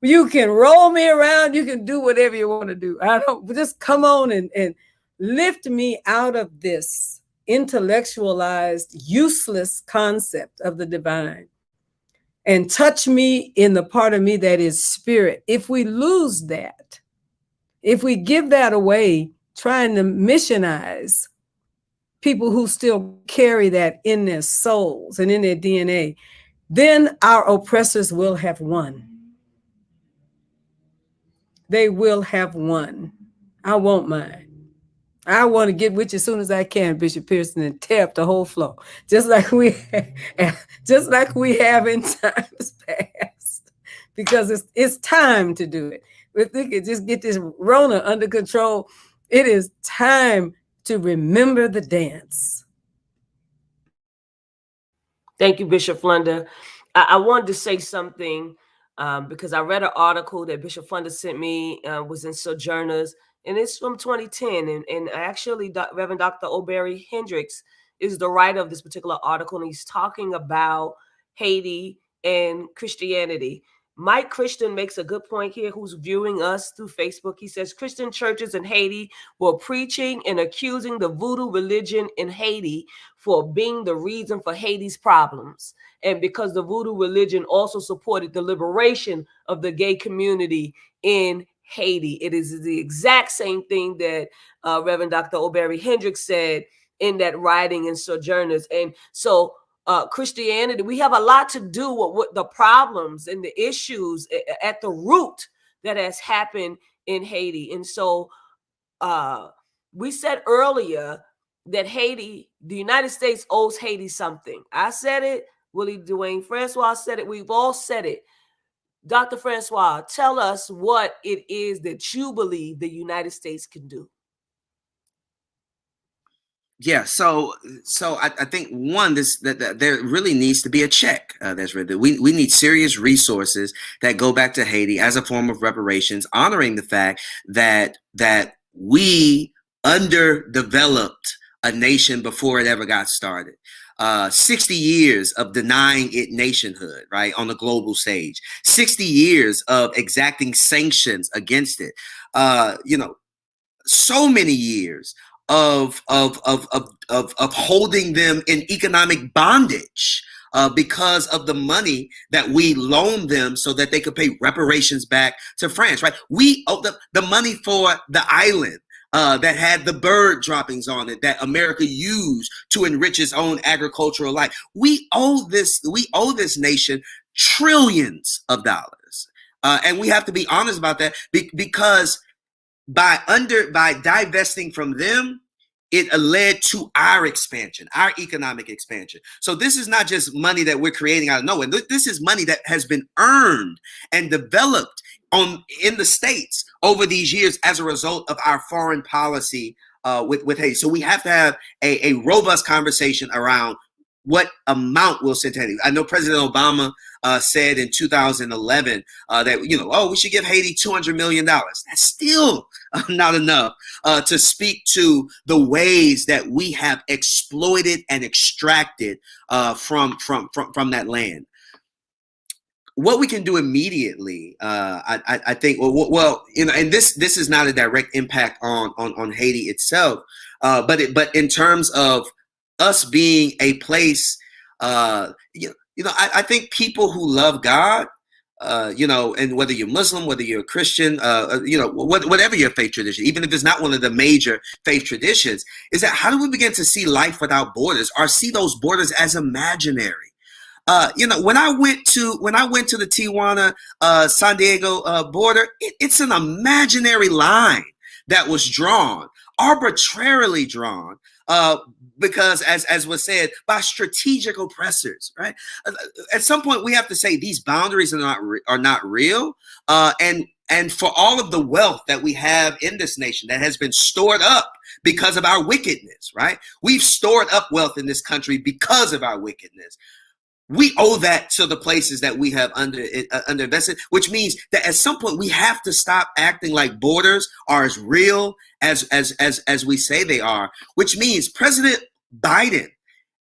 you can roll me around. You can do whatever you want to do. I don't, just come on and lift me out of this intellectualized, useless concept of the divine and touch me in the part of me that is spirit. If we lose that, if we give that away, trying to missionize people who still carry that in their souls and in their DNA, then our oppressors will have won. They will have won. I won't mind. I want to get with you as soon as I can, Bishop Pearson, and tear up the whole floor, just like we have in times past, because it's time to do it. If we could just get this Rona under control, it is time to remember the dance. Thank you, Bishop Flunder. I wanted to say something because I read an article that Bishop Flunder sent me, was in Sojourners, and it's from 2010. And actually, Reverend Dr. O'Berry Hendricks is the writer of this particular article, and he's talking about Haiti and Christianity. Mike Christian makes a good point here, who's viewing us through Facebook. He says Christian churches in Haiti were preaching and accusing the voodoo religion in Haiti for being the reason for Haiti's problems. And because the voodoo religion also supported the liberation of the gay community in Haiti. It is the exact same thing that Reverend Dr. O'Berry Hendricks said in that writing in Sojourners. And so Christianity, we have a lot to do with the problems and the issues at the root that has happened in Haiti. And so we said earlier that Haiti, the United States owes Haiti something. I said it. Willie Dwayne Francois said it. We've all said it. Dr. Francois, tell us what it is that you believe the United States can do. Yeah, so I think one, that there really needs to be a check. We need serious resources that go back to Haiti as a form of reparations, honoring the fact that we underdeveloped a nation before it ever got started. 60 years of denying it nationhood, right, on the global stage. 60 years of exacting sanctions against it. So many years of holding them in economic bondage because of the money that we loaned them so that they could pay reparations back to France, right? We owe the money for the island that had the bird droppings on it that America used to enrich its own agricultural life. We owe this nation trillions of dollars. And we have to be honest about that because by divesting from them, it led to our expansion, our economic expansion. So this is not just money that we're creating out of nowhere. This is money that has been earned and developed in the States over these years as a result of our foreign policy with Haiti. So we have to have a robust conversation around what amount we'll send to Haiti. I know President Obama said in 2011 that, we should give Haiti $200 million. That's still not enough to speak to the ways that we have exploited and extracted from that land. What we can do immediately, I think, and this is not a direct impact on Haiti itself, but in terms of us being a place, I think people who love God, and whether you're Muslim, whether you're a Christian, whatever your faith tradition, even if it's not one of the major faith traditions, is that how do we begin to see life without borders, or see those borders as imaginary? When I went to the Tijuana, San Diego border, it's an imaginary line that was drawn, arbitrarily drawn, because as was said, by strategic oppressors, right? At some point we have to say these boundaries are not real, and for all of the wealth that we have in this nation that has been stored up because of our wickedness, right? We've stored up wealth in this country because of our wickedness. We owe that to the places that we have underinvested, which means that at some point we have to stop acting like borders are as real as we say they are, which means President Biden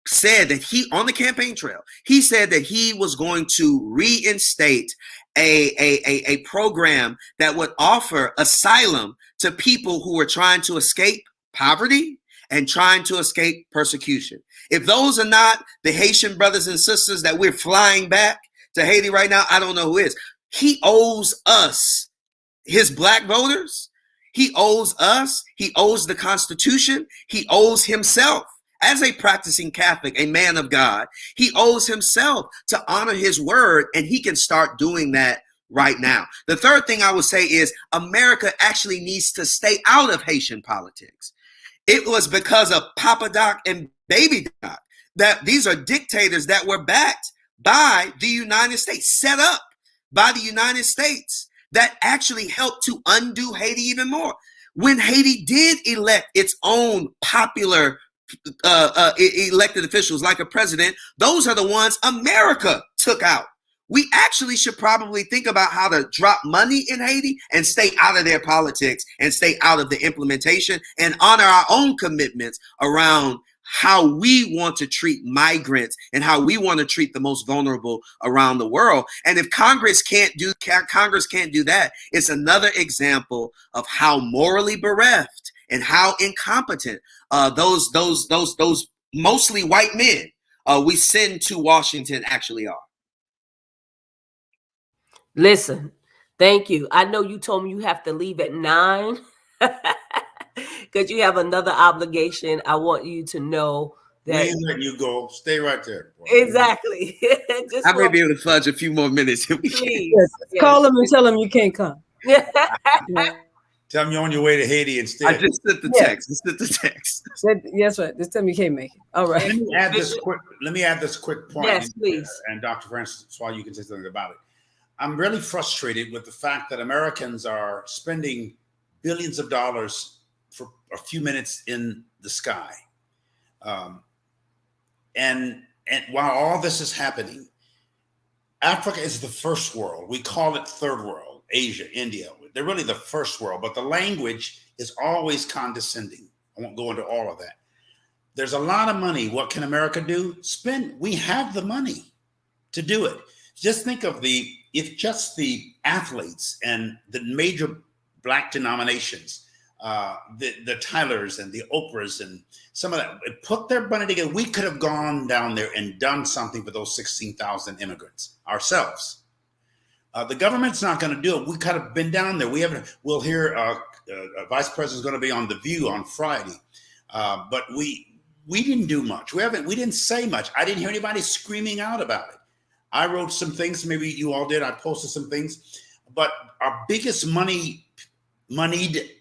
said that on the campaign trail, he said that he was going to reinstate a program that would offer asylum to people who are trying to escape poverty and trying to escape persecution. If those are not the Haitian brothers and sisters that we're flying back to Haiti right now, I don't know who is. He owes us, his black voters. He owes us. He owes the Constitution. He owes himself. As a practicing Catholic, a man of God, he owes himself to honor his word, and he can start doing that right now. The third thing I would say is America actually needs to stay out of Haitian politics. It was because of Papa Doc and Baby Doc that these are dictators that were backed by the United States, set up by the United States, that actually helped to undo Haiti even more. When Haiti did elect its own popular elected officials like a president, those are the ones America took out. We actually should probably think about how to drop money in Haiti and stay out of their politics and stay out of the implementation and honor our own commitments around how we want to treat migrants and how we want to treat the most vulnerable around the world. And if Congress can't do that, it's another example of how morally bereft and how incompetent those mostly white men we send to Washington actually are. Listen, thank you. I know you told me you have to leave at 9 because you have another obligation. I want you to know that. We ain't letting you go. Stay right there. Boy. Exactly. I may be able to fudge a few more minutes. Please. Yes. Call them and tell them you can't come. Tell them you're on your way to Haiti instead. I just sent the text. Yes, right. Just tell me you can't make it. All right. Let me add this quick point. Yes, please. And Dr. Francois, you can say something about it. I'm really frustrated with the fact that Americans are spending billions of dollars for a few minutes in the sky. And while all this is happening, Africa is the first world. We call it third world, Asia, India. They're really the first world, but the language is always condescending. I won't go into all of that. There's a lot of money. What can America do? Spend. We have the money to do it. Just think of if just the athletes and the major Black denominations, the Tylers and the Oprahs and some of that, put their money together, we could have gone down there and done something for those 16,000 immigrants ourselves. The government's not going to do it. We could have been down there. We'll hear Vice President's going to be on The View on Friday, but we didn't do much. We didn't say much. I didn't hear anybody screaming out about it. I wrote some things, maybe you all did. I posted some things, But our biggest moneyed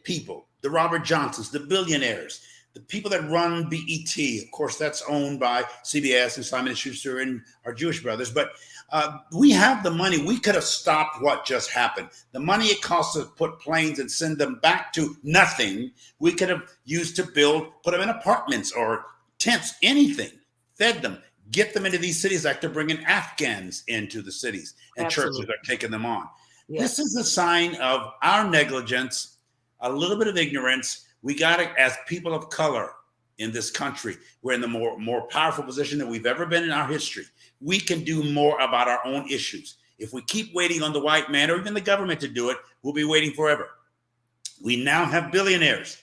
people, the Robert Johnsons, the billionaires, the people that run BET, of course, that's owned by CBS and Simon & Schuster and our Jewish brothers. But we have the money. We could have stopped what just happened. The money it costs to put planes and send them back to nothing, we could have used to put them in apartments or tents, anything, fed them, get them into these cities like they're bringing Afghans into the cities, and Absolutely. Churches are taking them on. Yes. This is a sign of our negligence, a little bit of ignorance. We got to, as people of color in this country, we're in the more powerful position that we've ever been in our history. We can do more about our own issues. If we keep waiting on the white man or even the government to do it, we'll be waiting forever. We now have billionaires.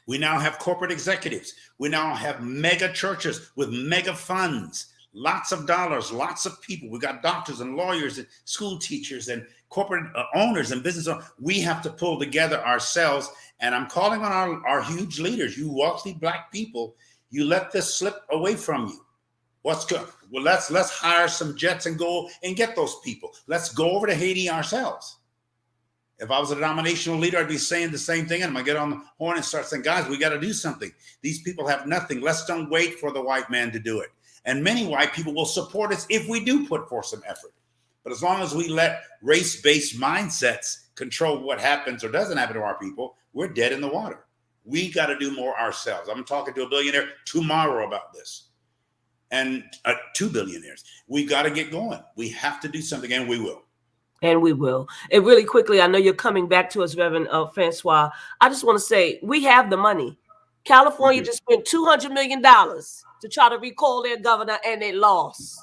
We now have corporate executives. We now have mega churches with mega funds, lots of dollars, lots of people. We've got doctors and lawyers and school teachers and corporate owners and business owners. We have to pull together ourselves. And I'm calling on our huge leaders, you wealthy Black people, you let this slip away from you. What's good? Well, let's hire some jets and go and get those people. Let's go over to Haiti ourselves. If I was a denominational leader, I'd be saying the same thing. And I'm going to get on the horn and start saying, guys, we got to do something. These people have nothing. Let's don't wait for the white man to do it. And many white people will support us if we do put forth some effort. But as long as we let race-based mindsets control what happens or doesn't happen to our people, we're dead in the water. We got to do more ourselves. I'm talking to a billionaire tomorrow about this. And 2 billionaires. We got to get going. We have to do something, and we will. And we will. And really quickly, I know you're coming back to us, Reverend Francois. I just want to say, we have the money. California just spent $200 million to try to recall their governor, and they lost.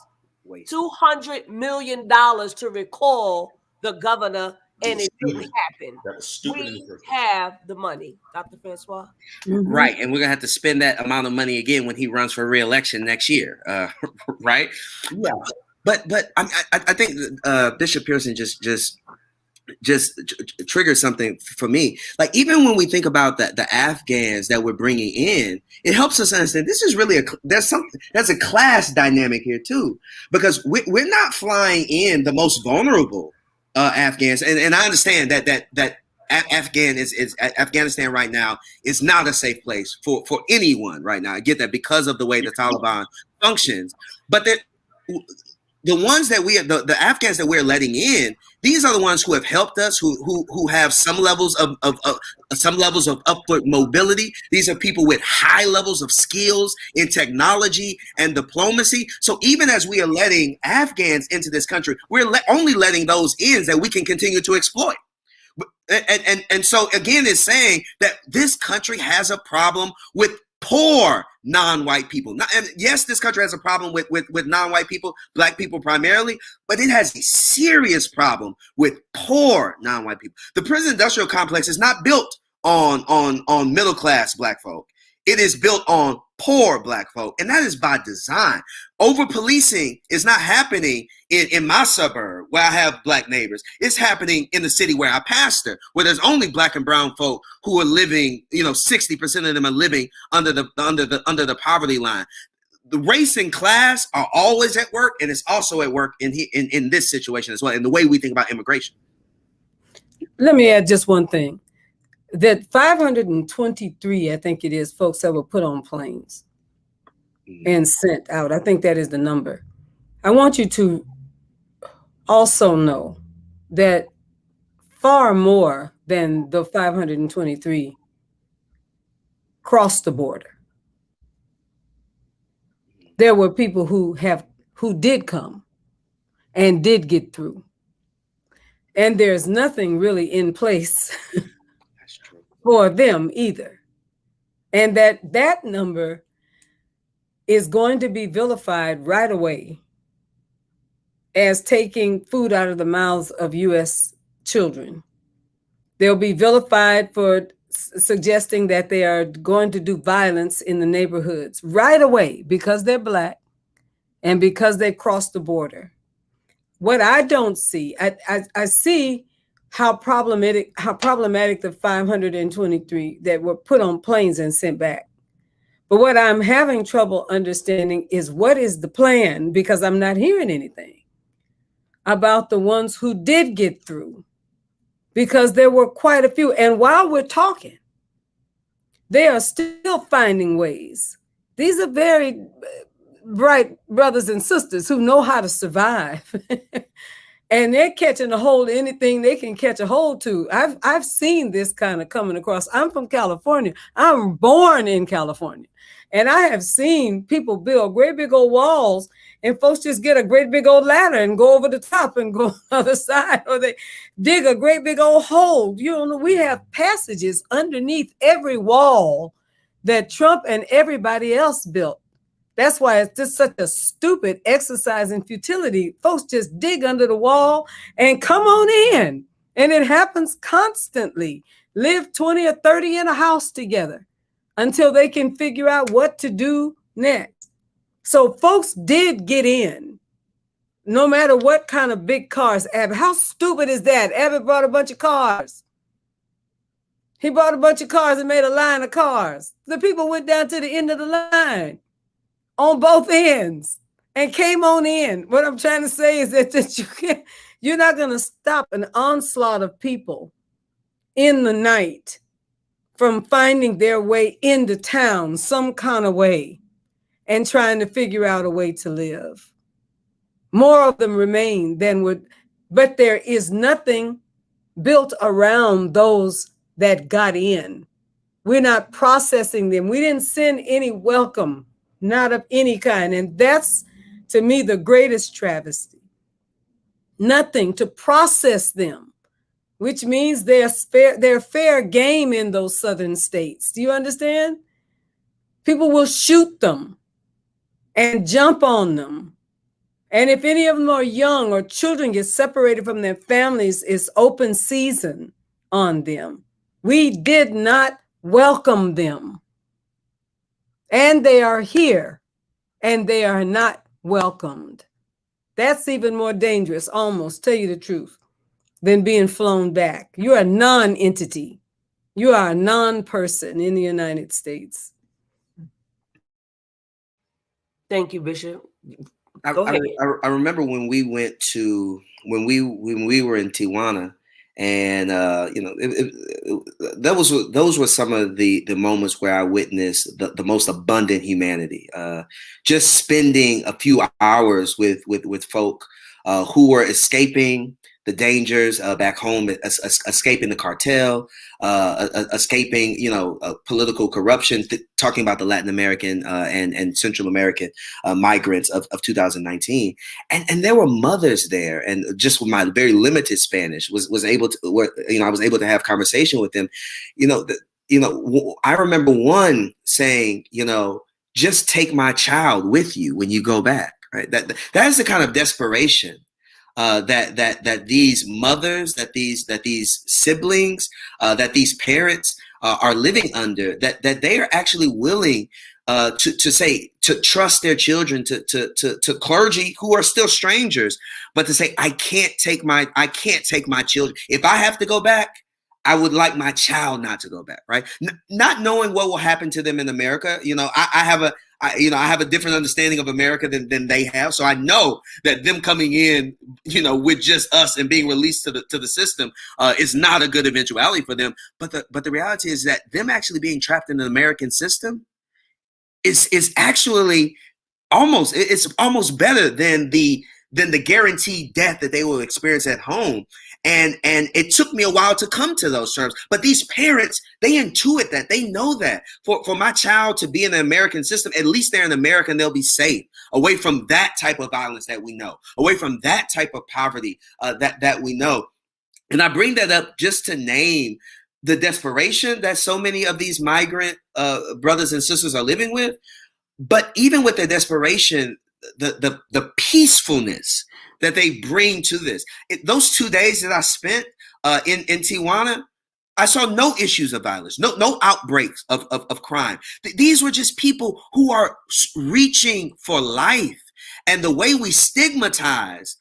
$200 million to recall the governor, and it didn't happen. That was stupid. We have the money, Dr. Francois. Mm-hmm. Right, and we're gonna have to spend that amount of money again when he runs for re-election next year, right? Yeah, but I think Bishop Pearson just triggered something for me. Like, even when we think about the Afghans that we're bringing in, it helps us understand this is really there's a class dynamic here too, because we're not flying in the most vulnerable Afghans, and I understand that Afghanistan right now is not a safe place for anyone right now. I get that because of the way the Taliban functions, but the ones that the Afghans that we're letting in, these are the ones who have helped us, who have some levels of upward mobility. These are people with high levels of skills in technology and diplomacy. So even as we are letting Afghans into this country, we're only letting those in that we can continue to exploit. And so again, it's saying that this country has a problem with poor non-white people. And yes, this country has a problem with non-white people, Black people primarily, but it has a serious problem with poor non-white people. The prison industrial complex is not built on middle-class Black folk. It is built on poor Black folk, and that is by design. Over-policing is not happening in my suburb where I have Black neighbors. It's happening in the city where I pastor, where there's only Black and brown folk who are living, 60% of them are living under the poverty line. The race and class are always at work, and it's also at work in this situation as well, in the way we think about immigration. Let me add just one thing. That 523, I think it is, folks that were put on planes and sent out. I think that is the number. I want you to also know that far more than the 523 crossed the border. There were people who did come and did get through. And there's nothing really in place for them either. And that number is going to be vilified right away as taking food out of the mouths of U.S. children. They'll be vilified for suggesting that they are going to do violence in the neighborhoods right away because they're Black and because they crossed the border. What I don't see, I see how problematic the 523 that were put on planes and sent back. But what I'm having trouble understanding is what is the plan, because I'm not hearing anything about the ones who did get through, because there were quite a few. And while we're talking, they are still finding ways. These are very bright brothers and sisters who know how to survive. And they're catching a hold of anything they can catch a hold to. I've seen this kind of coming across. I'm from California. I'm born in California. And I have seen people build great big old walls, and folks just get a great big old ladder and go over the top and go on the other side, or they dig a great big old hole. You know, we have passages underneath every wall that Trump and everybody else built. That's why it's just such a stupid exercise in futility. Folks just dig under the wall and come on in. And it happens constantly. Live 20 or 30 in a house together until they can figure out what to do next. So folks did get in, no matter what kind of big cars. Abbott, how stupid is that? Abbott brought a bunch of cars. He brought a bunch of cars and made a line of cars. The people went down to the end of the line on both ends and came on in. What I'm trying to say is that you're not going to stop an onslaught of people in the night from finding their way into town some kind of way and trying to figure out a way to live. More of them remain than would, but there is nothing built around those that got in. We're not processing them. We didn't send any welcome, not of any kind. And that's, to me, the greatest travesty. Nothing to process them, which means they're fair game in those southern states. Do you understand? People will shoot them and jump on them. And if any of them are young or children get separated from their families, it's open season on them. We did not welcome them. And they are here, and they are not welcomed. That's even more dangerous, almost, tell you the truth, than being flown back. You're a non-entity. You are a non-person in the United States. Thank you, Bishop. I remember when we went to when we were in Tijuana, and those were some of the moments where I witnessed the most abundant humanity. Just spending a few hours with folk who were escaping the dangers back home, escaping the cartel, escaping political corruption. Talking about the Latin American and Central American migrants of 2019, and there were mothers there, and just with my very limited Spanish was able to I was able to have conversation with them. I remember one saying, just take my child with you when you go back. Right, that is the kind of desperation that these mothers, that these siblings, that these parents are living under. That they are actually willing to trust their children to clergy who are still strangers, but to say, I can't take my children. If I have to go back, I would like my child not to go back. Right, not knowing what will happen to them in America. I have a different understanding of America than they have. So I know that them coming in, with just us and being released to the system is not a good eventuality for them. But the reality is that them actually being trapped in the American system is actually almost better than the guaranteed death that they will experience at home. And it took me a while to come to those terms. But these parents, they intuit that. They know that. For my child to be in the American system, at least they're in America and they'll be safe, away from that type of violence that we know, away from that type of poverty that we know. And I bring that up just to name the desperation that so many of these migrant brothers and sisters are living with. But even with their desperation, the peacefulness that they bring to this. Those 2 days that I spent in Tijuana, I saw no issues of violence, no outbreaks of crime. These were just people who are reaching for life. And the way we stigmatize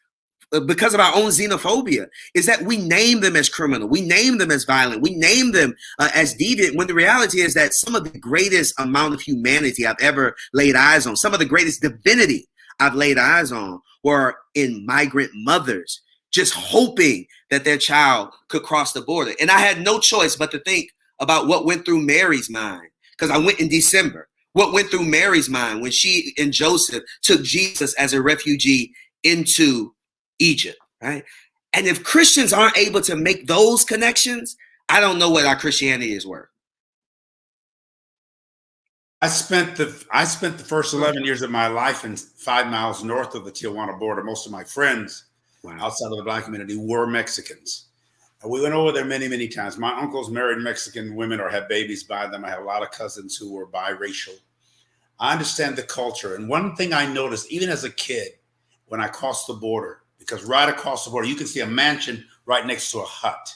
because of our own xenophobia is that we name them as criminal, we name them as violent, we name them as deviant, when the reality is that some of the greatest amount of humanity I've ever laid eyes on, some of the greatest divinity I've laid eyes on were in migrant mothers, just hoping that their child could cross the border. And I had no choice but to think about what went through Mary's mind, because I went in December. What went through Mary's mind when she and Joseph took Jesus as a refugee into Egypt, right? And if Christians aren't able to make those connections, I don't know what our Christianity is worth. I spent the first 11 years of my life in 5 miles north of the Tijuana border. Most of my friends outside of the Black community were Mexicans. And we went over there many, many times. My uncles married Mexican women or had babies by them. I have a lot of cousins who were biracial. I understand the culture. And one thing I noticed, even as a kid, when I crossed the border, because right across the border, you can see a mansion right next to a hut.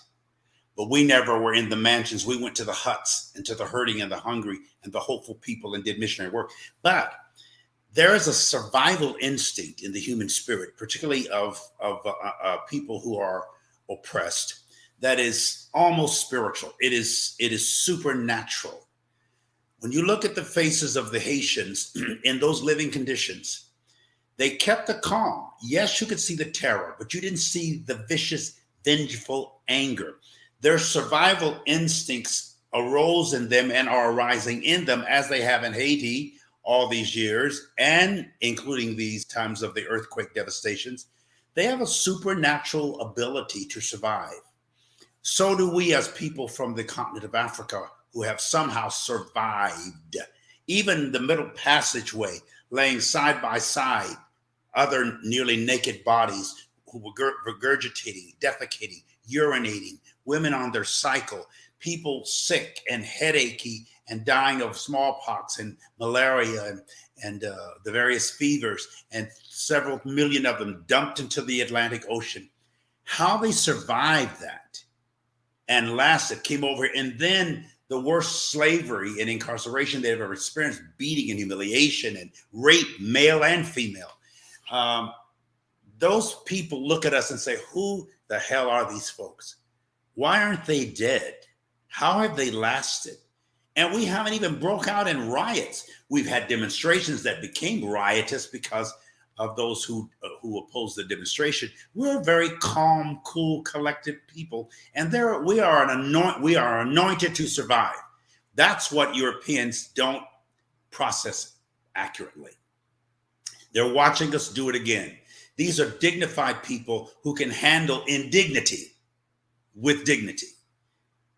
But we never were in the mansions. We went to the huts and to the hurting and the hungry and the hopeful people and did missionary work. But there is a survival instinct in the human spirit, particularly of people who are oppressed, that is almost spiritual. It is supernatural. When you look at the faces of the Haitians in those living conditions, they kept the calm. Yes, you could see the terror, but you didn't see the vicious, vengeful anger. Their survival instincts arose in them and are arising in them, as they have in Haiti all these years, and including these times of the earthquake devastations. They have a supernatural ability to survive. So do we as people from the continent of Africa who have somehow survived. Even the Middle Passageway, laying side by side other nearly naked bodies who were regurgitating, defecating, urinating, women on their cycle, people sick and headachy and dying of smallpox and malaria and the various fevers, and several million of them dumped into the Atlantic Ocean. How they survived that and lasted, came over, and then the worst slavery and incarceration they've ever experienced, beating and humiliation and rape, male and female. Those people look at us and say, who the hell are these folks? Why aren't they dead? How have they lasted? And we haven't even broke out in riots. We've had demonstrations that became riotous because of those who opposed the demonstration. We're very calm, cool, collected people, and we are anointed to survive. That's what Europeans don't process accurately. They're watching us do it again. These are dignified people who can handle indignity with dignity.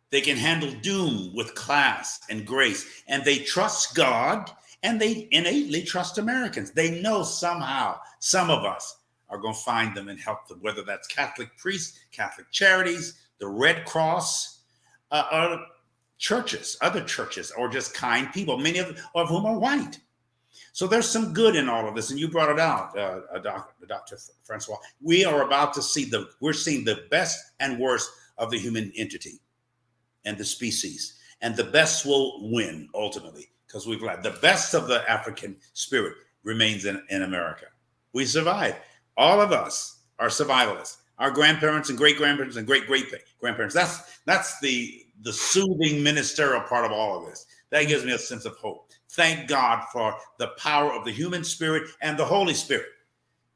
They can handle doom with class and grace, and they trust God, and they innately trust Americans. They know somehow some of us are going to find them and help them, whether that's Catholic priests, Catholic charities, the Red Cross, churches, other churches, or just kind people, many of whom are white. So there's some good in all of this, and you brought it out, Dr. Francois. We are about to we're seeing the best and worst of the human entity and the species, and the best will win ultimately, because we've let the best of the African spirit remains in America. We survive. All of us are survivalists. Our grandparents and great-grandparents and great-great-grandparents. That's the soothing ministerial part of all of this. That gives me a sense of hope. Thank God for the power of the human spirit and the Holy Spirit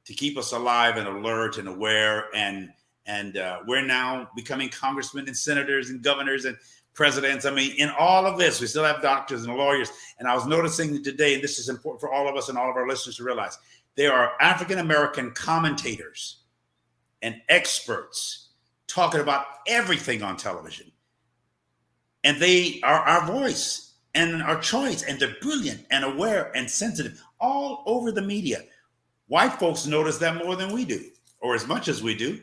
to keep us alive and alert and aware. And we're now becoming congressmen and senators and governors and presidents. I mean, in all of this, we still have doctors and lawyers. And I was noticing today, and this is important for all of us and all of our listeners to realize, there are African-American commentators and experts talking about everything on television. And they are our voice and our choice, and they're brilliant and aware and sensitive all over the media. White folks notice that more than we do, or as much as we do.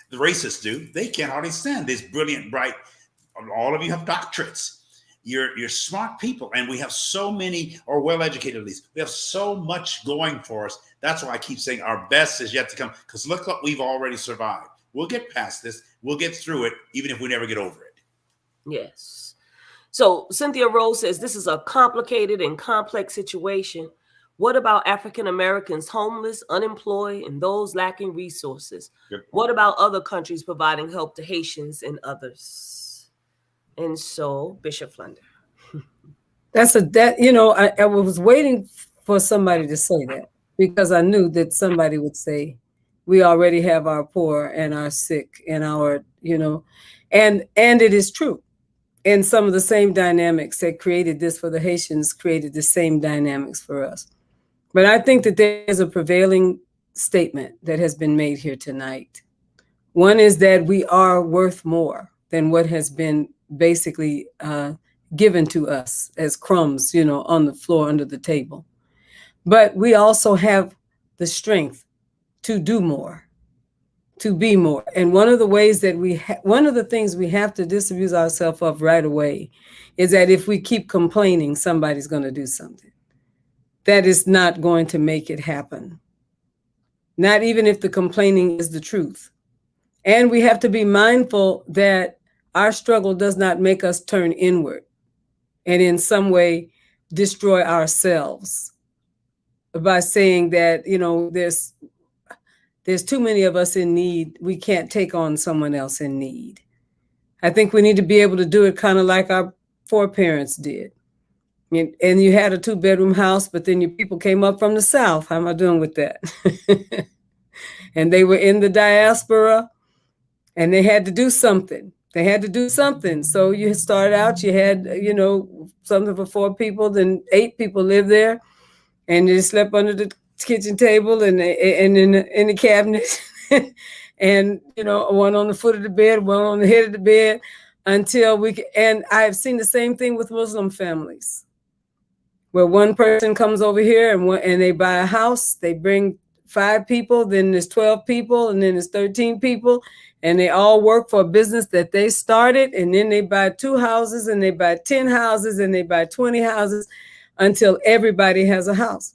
The racists do. They can't hardly stand this brilliant, bright, all of you have doctorates. You're smart people, and we have so many, or well-educated at least. We have so much going for us. That's why I keep saying our best is yet to come, because look what we've already survived. We'll get past this. We'll get through it, even if we never get over it. Yes. So Cynthia Rose says this is a complicated and complex situation. What about African Americans, homeless, unemployed, and those lacking resources? What about other countries providing help to Haitians and others? And so, Bishop Flunder. I was waiting for somebody to say that. because I knew that somebody would say, we already have our poor and our sick and our, and it is true. And some of the same dynamics that created this for the Haitians created the same dynamics for us. But I think that there's a prevailing statement that has been made here tonight. One is that we are worth more than what has been basically given to us as crumbs, on the floor under the table. But we also have the strength to do more, to be more. And one of the ways that one of the things we have to disabuse ourselves of right away is that if we keep complaining, somebody's going to do something. That is not going to make it happen. Not even if the complaining is the truth. And we have to be mindful that our struggle does not make us turn inward and in some way destroy ourselves by saying that, there's too many of us in need. We can't take on someone else in need. I think we need to be able to do it kind of like our foreparents did. And you had a 2-bedroom house, but then your people came up from the South. How am I doing with that? And they were in the diaspora and they had to do something. So you started out, you had, something for 4 people, then 8 people lived there, and you slept under the kitchen table and in the cabinet, and one on the foot of the bed, one on the head of the bed, until and I've seen the same thing with Muslim families, where one person comes over here and they buy a house, they bring 5 people, then there's 12 people, and then there's 13 people, and they all work for a business that they started, and then they buy 2 houses, and they buy 10 houses, and they buy 20 houses, until everybody has a house.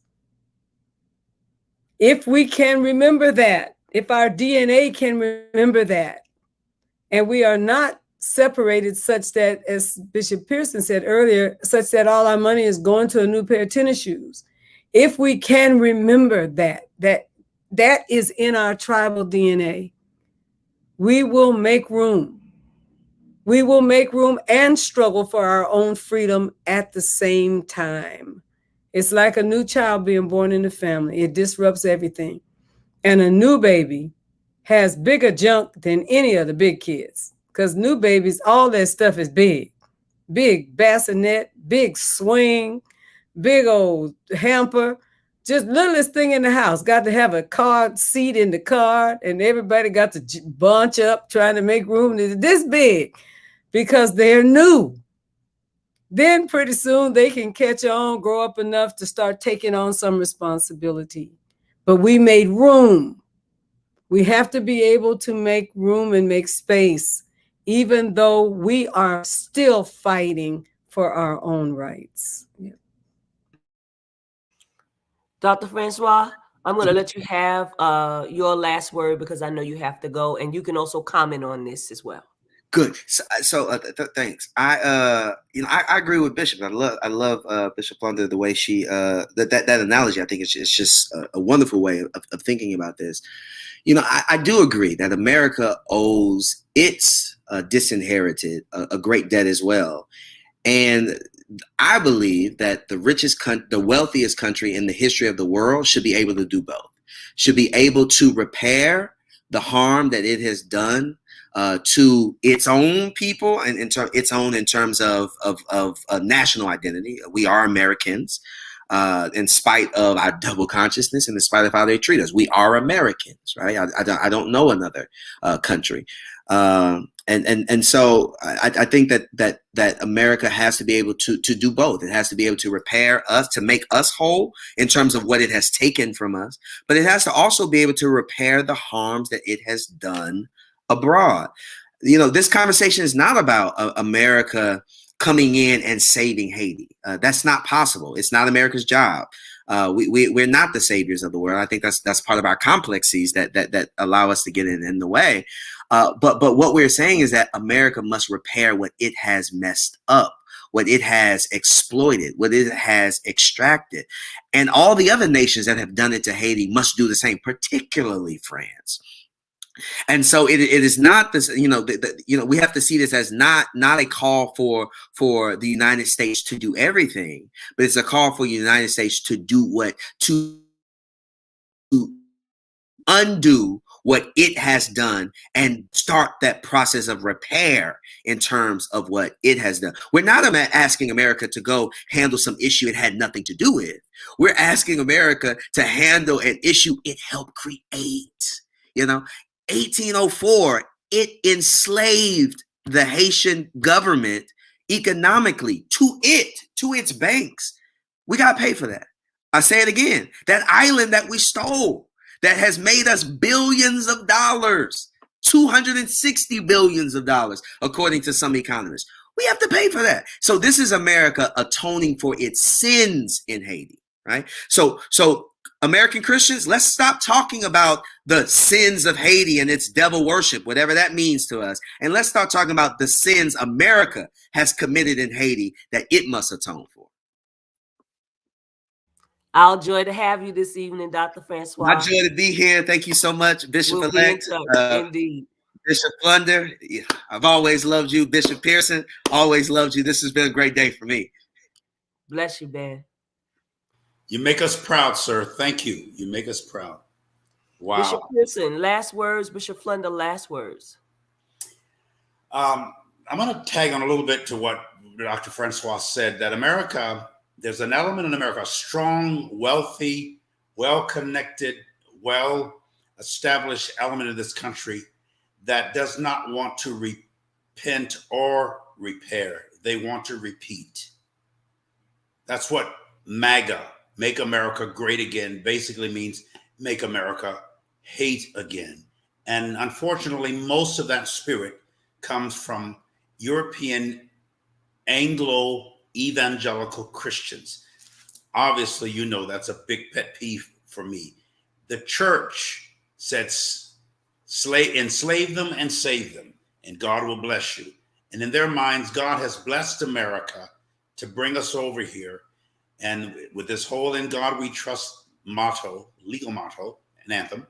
If we can remember that, if our DNA can remember that, and we are not separated such that, as Bishop Pearson said earlier, such that all our money is going to a new pair of tennis shoes. If we can remember that is in our tribal DNA, we will make room. We will make room and struggle for our own freedom at the same time. It's like a new child being born in the family. It disrupts everything. And a new baby has bigger junk than any of the big kids, because new babies, all that stuff is big. Big bassinet, big swing, big old hamper, just littlest thing in the house. Got to have a car seat in the car, and everybody got to bunch up trying to make room. This big, because they're new. Then pretty soon they can catch on, grow up enough to start taking on some responsibility. But we made room. We have to be able to make room and make space, even though we are still fighting for our own rights. Yeah. Dr. Francois, I'm going to let you have your last word, because I know you have to go, and you can also comment on this as well. Good. So thanks. I agree with Bishop. I love Bishop Flunder, the way she that analogy. I think it's just a wonderful way of thinking about this. I do agree that America owes its disinherited a great debt as well, and I believe that the wealthiest country in the history of the world should be able to do both. Should be able to repair the harm that it has done to its own people and in terms of national identity. We are Americans, in spite of our double consciousness and in spite of how they treat us. We are Americans, right? I don't know another country. And so I think that America has to be able to do both. It has to be able to repair us, to make us whole in terms of what it has taken from us, but it has to also be able to repair the harms that it has done abroad. This conversation is not about America coming in and saving Haiti. That's not possible. It's not America's job. We're not the saviors of the world. I think that's part of our complexities that allow us to get in the way. But what we're saying is that America must repair what it has messed up, what it has exploited, what it has extracted. And all the other nations that have done it to Haiti must do the same, particularly France. And so it is not this, we have to see this as not a call for the United States to do everything, but it's a call for the United States to do undo what it has done and start that process of repair in terms of what it has done. We're not asking America to go handle some issue it had nothing to do with. We're asking America to handle an issue it helped create. You know, 1804, it enslaved the Haitian government economically to its banks. We got to pay for that. I say it again, that island that we stole, that has made us billions of dollars, 260 billions of dollars, according to some economists. We have to pay for that. So this is America atoning for its sins in Haiti, right? So American Christians, let's stop talking about the sins of Haiti and its devil worship, whatever that means to us. And let's start talking about the sins America has committed in Haiti that it must atone for. I'll joy to have you this evening, Dr. Francois. My joy to be here. Thank you so much, Bishop-elect. Indeed. Bishop Flunder, I've always loved you. Bishop Pearson, always loved you. This has been a great day for me. Bless you, Ben. You make us proud, sir. Thank you. You make us proud. Wow. Bishop Pearson, last words. Bishop Flunder, last words. I'm going to tag on a little bit to what Dr. Francois said, that America, there's an element in America, a strong, wealthy, well-connected, well-established element of this country that does not want to repent or repair. They want to repeat. That's what MAGA, Make America Great Again, basically means make America hate again. And unfortunately, most of that spirit comes from European Anglo evangelical Christians. Obviously, you know that's a big pet peeve for me. The church said, enslave them and save them, and God will bless you. And in their minds, God has blessed America to bring us over here. And with this whole "In God We Trust" motto, legal motto, and anthem,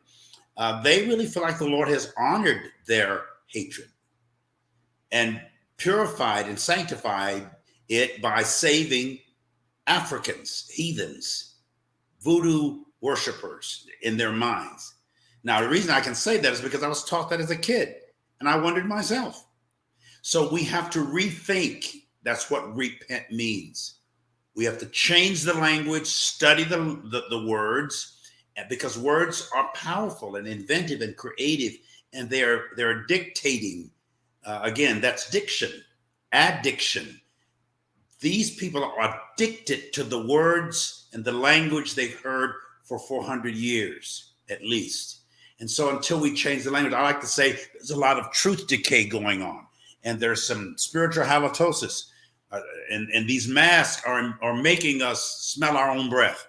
they really feel like the Lord has honored their hatred and purified and sanctified it by saving Africans, heathens, voodoo worshipers in their minds. Now, the reason I can say that is because I was taught that as a kid, and I wondered myself. So we have to rethink. That's what repent means. We have to change the language, study the words, because words are powerful and inventive and creative, and they're dictating. Again, that's diction, addiction. These people are addicted to the words and the language they've heard for 400 years, at least. And so until we change the language, I like to say there's a lot of truth decay going on, and there's some spiritual halitosis. And these masks are making us smell our own breath.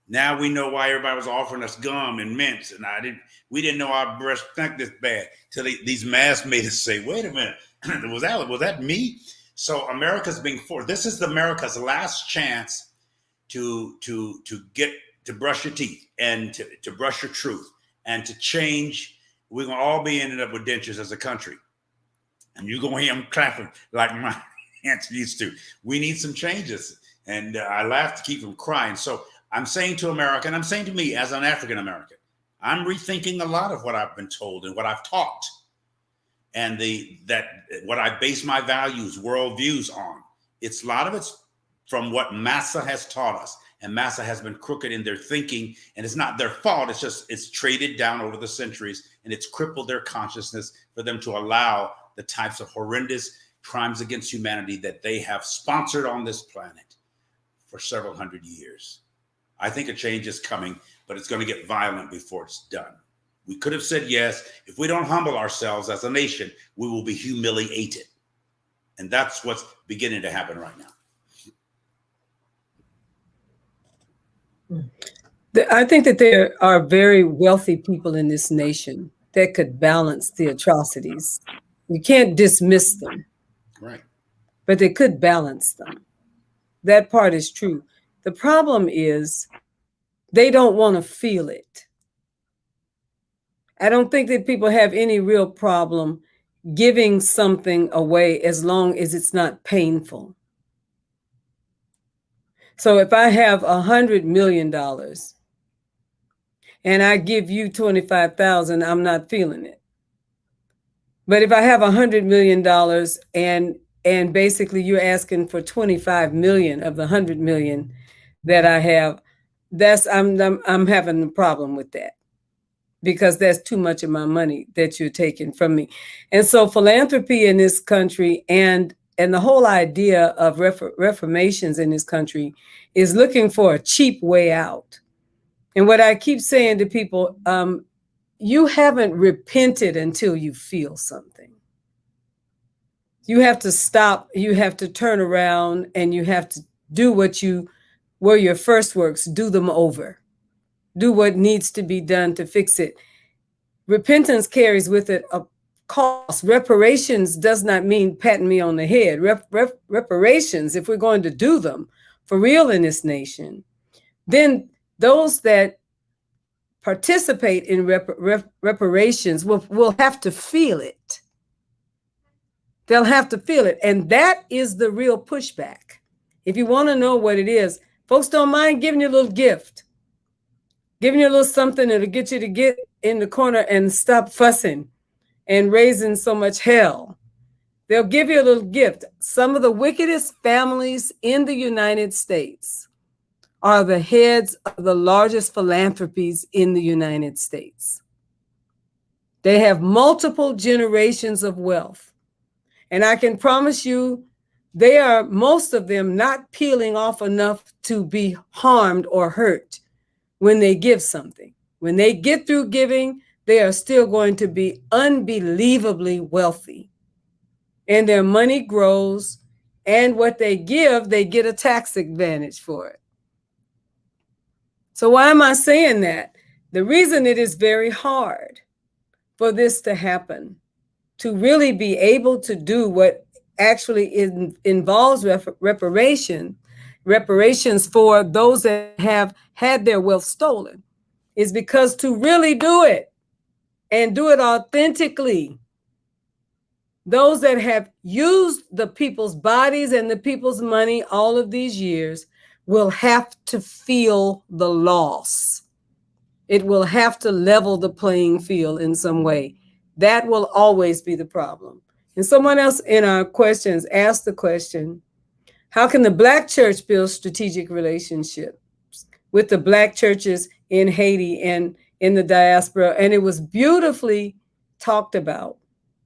Now we know why everybody was offering us gum and mints, and we didn't know our breath stank this bad till these masks made us say, "Wait a minute, was that me?" So America's being forced. This is America's last chance to brush your teeth and to brush your truth and to change. We're gonna all be ending up with dentures as a country, and you're gonna hear them clapping like my aunts used to. We need some changes, and I laugh to keep from crying. So I'm saying to America, and I'm saying to me as an African American, I'm rethinking a lot of what I've been told and what I've taught, and what I base my values, worldviews on. A lot of it's from what Massa has taught us, and Massa has been crooked in their thinking, and it's not their fault. It's traded down over the centuries, and it's crippled their consciousness for them to allow the types of horrendous crimes against humanity that they have sponsored on this planet for several hundred years. I think a change is coming, but it's going to get violent before it's done. We could have said yes. If we don't humble ourselves as a nation, we will be humiliated. And that's what's beginning to happen right now. I think that there are very wealthy people in this nation that could balance the atrocities. You can't dismiss them. Right. But they could balance them. That part is true. The problem is they don't want to feel it. I don't think that people have any real problem giving something away as long as it's not painful. So if I have $100 million and I give you 25,000, I'm not feeling it. But if I have $100 million and basically you're asking for 25 million of the 100 million that I have, I'm having a problem with that, because that's too much of my money that you're taking from me. And so philanthropy in this country and the whole idea of reformations in this country is looking for a cheap way out. And what I keep saying to people, you haven't repented until you feel something. You have to stop, you have to turn around, and you have to do what were your first works, do them over. Do what needs to be done to fix it. Repentance carries with it a cost. Reparations does not mean patting me on the head. Reparations, if we're going to do them for real in this nation, then those that participate in reparations will have to feel it. They'll have to feel it. And that is the real pushback. If you want to know what it is, folks don't mind giving you a little gift, giving you a little something that'll get you to get in the corner and stop fussing and raising so much hell. They'll give you a little gift. Some of the wickedest families in the United States are the heads of the largest philanthropies in the United States. They have multiple generations of wealth. And I can promise you, they are, most of them, not peeling off enough to be harmed or hurt when they give something. When they get through giving, they are still going to be unbelievably wealthy. And their money grows, and what they give, they get a tax advantage for it. So why am I saying that? The reason it is very hard for this to happen, to really be able to do what actually involves reparations for those that have had their wealth stolen, is because to really do it and do it authentically, those that have used the people's bodies and the people's money all of these years will have to feel the loss. It will have to level the playing field in some way. That will always be the problem. And someone else in our questions asked the question, how can the Black church build strategic relationships with the Black churches in Haiti and in the diaspora? And it was beautifully talked about.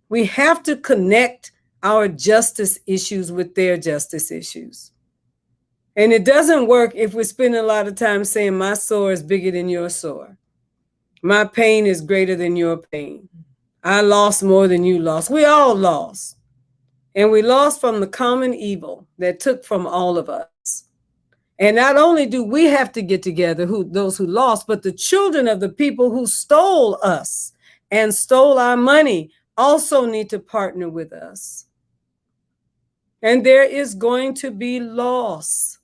We have to connect our justice issues with their justice issues. And it doesn't work if we spend a lot of time saying my sore is bigger than your sore. My pain is greater than your pain. I lost more than you lost. We all lost. And we lost from the common evil that took from all of us. And not only do we have to get together, those who lost, but the children of the people who stole us and stole our money also need to partner with us. And there is going to be loss,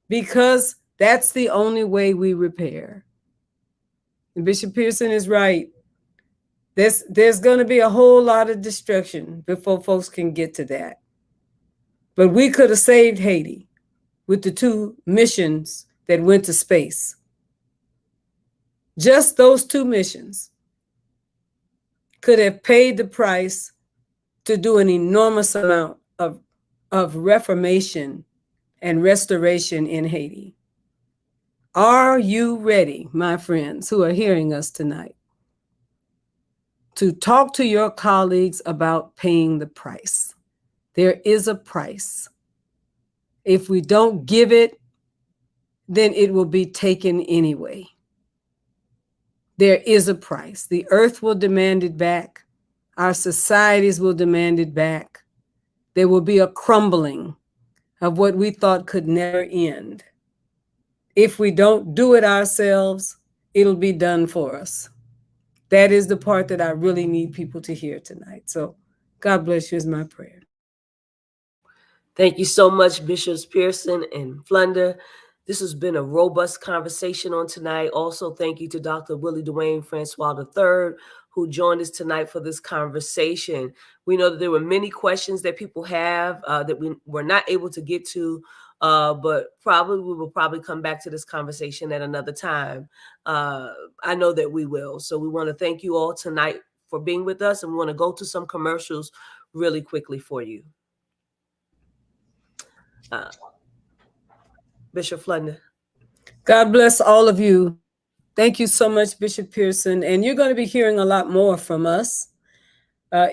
because that's the only way we repair. And Bishop Pearson is right. There's going to be a whole lot of destruction before folks can get to that. But we could have saved Haiti with the 2 missions that went to space. Just those 2 missions could have paid the price to do an enormous amount of reformation and restoration in Haiti. Are you ready, my friends who are hearing us tonight, to talk to your colleagues about paying the price? There is a price. If we don't give it, then it will be taken anyway. There is a price. The earth will demand it back. Our societies will demand it back. There will be a crumbling of what we thought could never end. If we don't do it ourselves, it'll be done for us. That is the part that I really need people to hear tonight. So God bless you is my prayer. Thank you so much, Bishops Pearson and Flunder. This has been a robust conversation on tonight. Also, thank you to Dr. Willie Dwayne Francois III, who joined us tonight for this conversation. We know that there were many questions that people have that we were not able to get to but we will probably come back to this conversation at another time. I know that we will. So we want to thank you all tonight for being with us, and we want to go to some commercials really quickly for you. Bishop Flunder. God bless all of you. Thank you so much, Bishop Pearson. And you're going to be hearing a lot more from us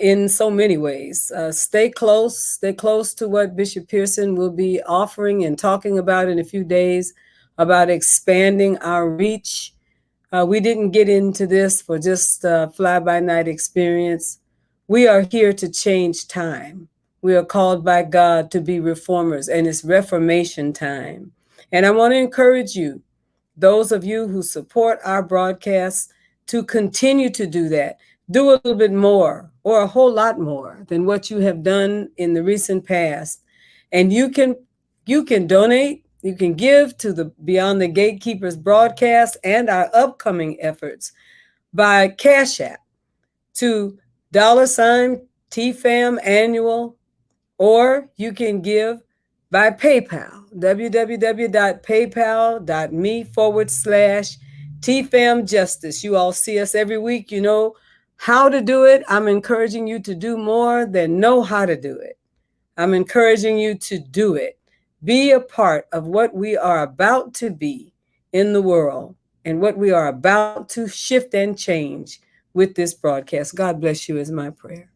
in so many ways. Stay close to what Bishop Pearson will be offering and talking about in a few days about expanding our reach. We didn't get into this for just a fly-by-night experience. We are here to change time. We are called by God to be reformers, and it's Reformation time. And I want to encourage you, those of you who support our broadcasts, to continue to do that. Do a little bit more or a whole lot more than what you have done in the recent past. And you can donate, you can give to the Beyond the Gatekeepers broadcast and our upcoming efforts by Cash App to $TFAM annual, or you can give by PayPal, www.paypal.me/TFAM Justice. You all see us every week. You know how to do it. I'm encouraging you to do more than know how to do it. I'm encouraging you to do it. Be a part of what we are about to be in the world and what we are about to shift and change with this broadcast. God bless you is my prayer.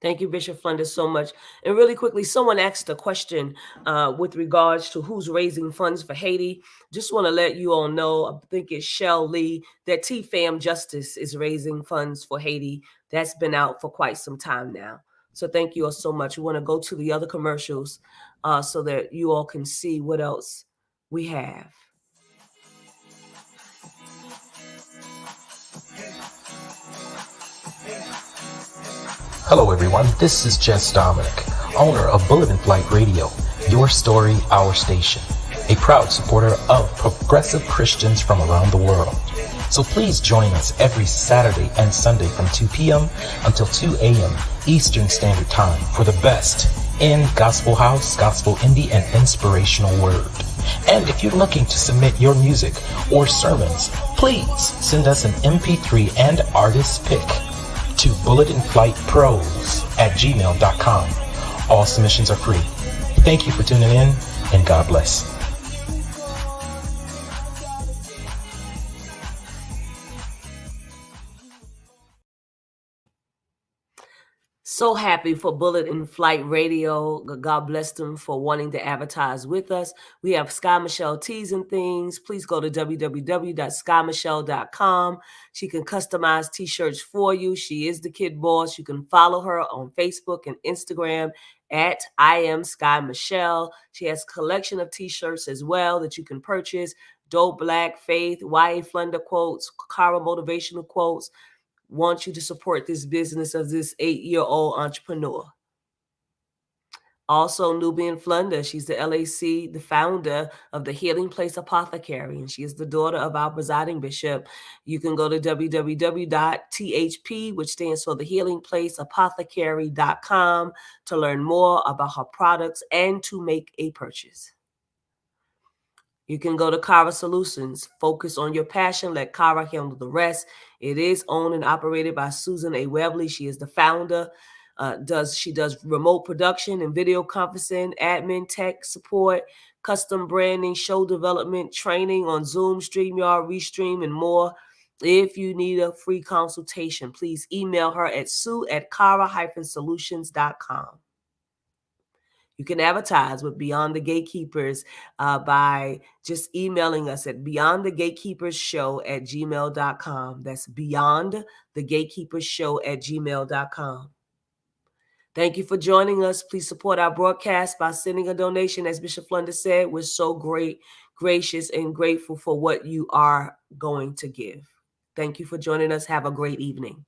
Thank you, Bishop Flunder, so much. And really quickly, someone asked a question with regards to who's raising funds for Haiti. Just want to let you all know, I think it's Shell Lee, that TFAM Justice is raising funds for Haiti. That's been out for quite some time now. So thank you all so much. We want to go to the other commercials so that you all can see what else we have. Hello everyone, this is Jess Dominic, owner of Bullet in Flight Radio, your story, our station, a proud supporter of progressive Christians from around the world. So please join us every Saturday and Sunday from 2 p.m. until 2 a.m. Eastern Standard Time for the best in gospel house, gospel indie, and inspirational word. And if you're looking to submit your music or sermons, please send us an MP3 and artist pick to bulletinflightpros@gmail.com. All submissions are free. Thank you for tuning in, and God bless. So happy for Bullet in Flight Radio. God bless them for wanting to advertise with us. We have Sky Michelle Tees and Things. Please go to www.skymichelle.com. She can customize t-shirts for you. She is the kid boss. You can follow her on Facebook and Instagram at I am Sky Michelle. She has a collection of t-shirts as well that you can purchase. Dope Black, Faith, YA Flunder quotes, Kara motivational quotes. Want you to support this business of this 8-year-old entrepreneur. Also, Nubian Flunder, she's the LAC, the founder of the Healing Place Apothecary, and she is the daughter of our presiding bishop. You can go to www.THP, which stands for the Healing Place Apothecary.com, to learn more about her products and to make a purchase. You can go to Kara Solutions. Focus on your passion. Let Kara handle the rest. It is owned and operated by Susan A. Webley. She is the founder. She does remote production and video conferencing, admin, tech support, custom branding, show development, training on Zoom, StreamYard, Restream, and more. If you need a free consultation, please email her at sue@kara-solutions.com. You can advertise with Beyond the Gatekeepers by just emailing us at beyondthegatekeepersshow@gmail.com. That's beyondthegatekeepersshow@gmail.com. Thank you for joining us. Please support our broadcast by sending a donation. As Bishop Flunder said, we're so gracious, and grateful for what you are going to give. Thank you for joining us. Have a great evening.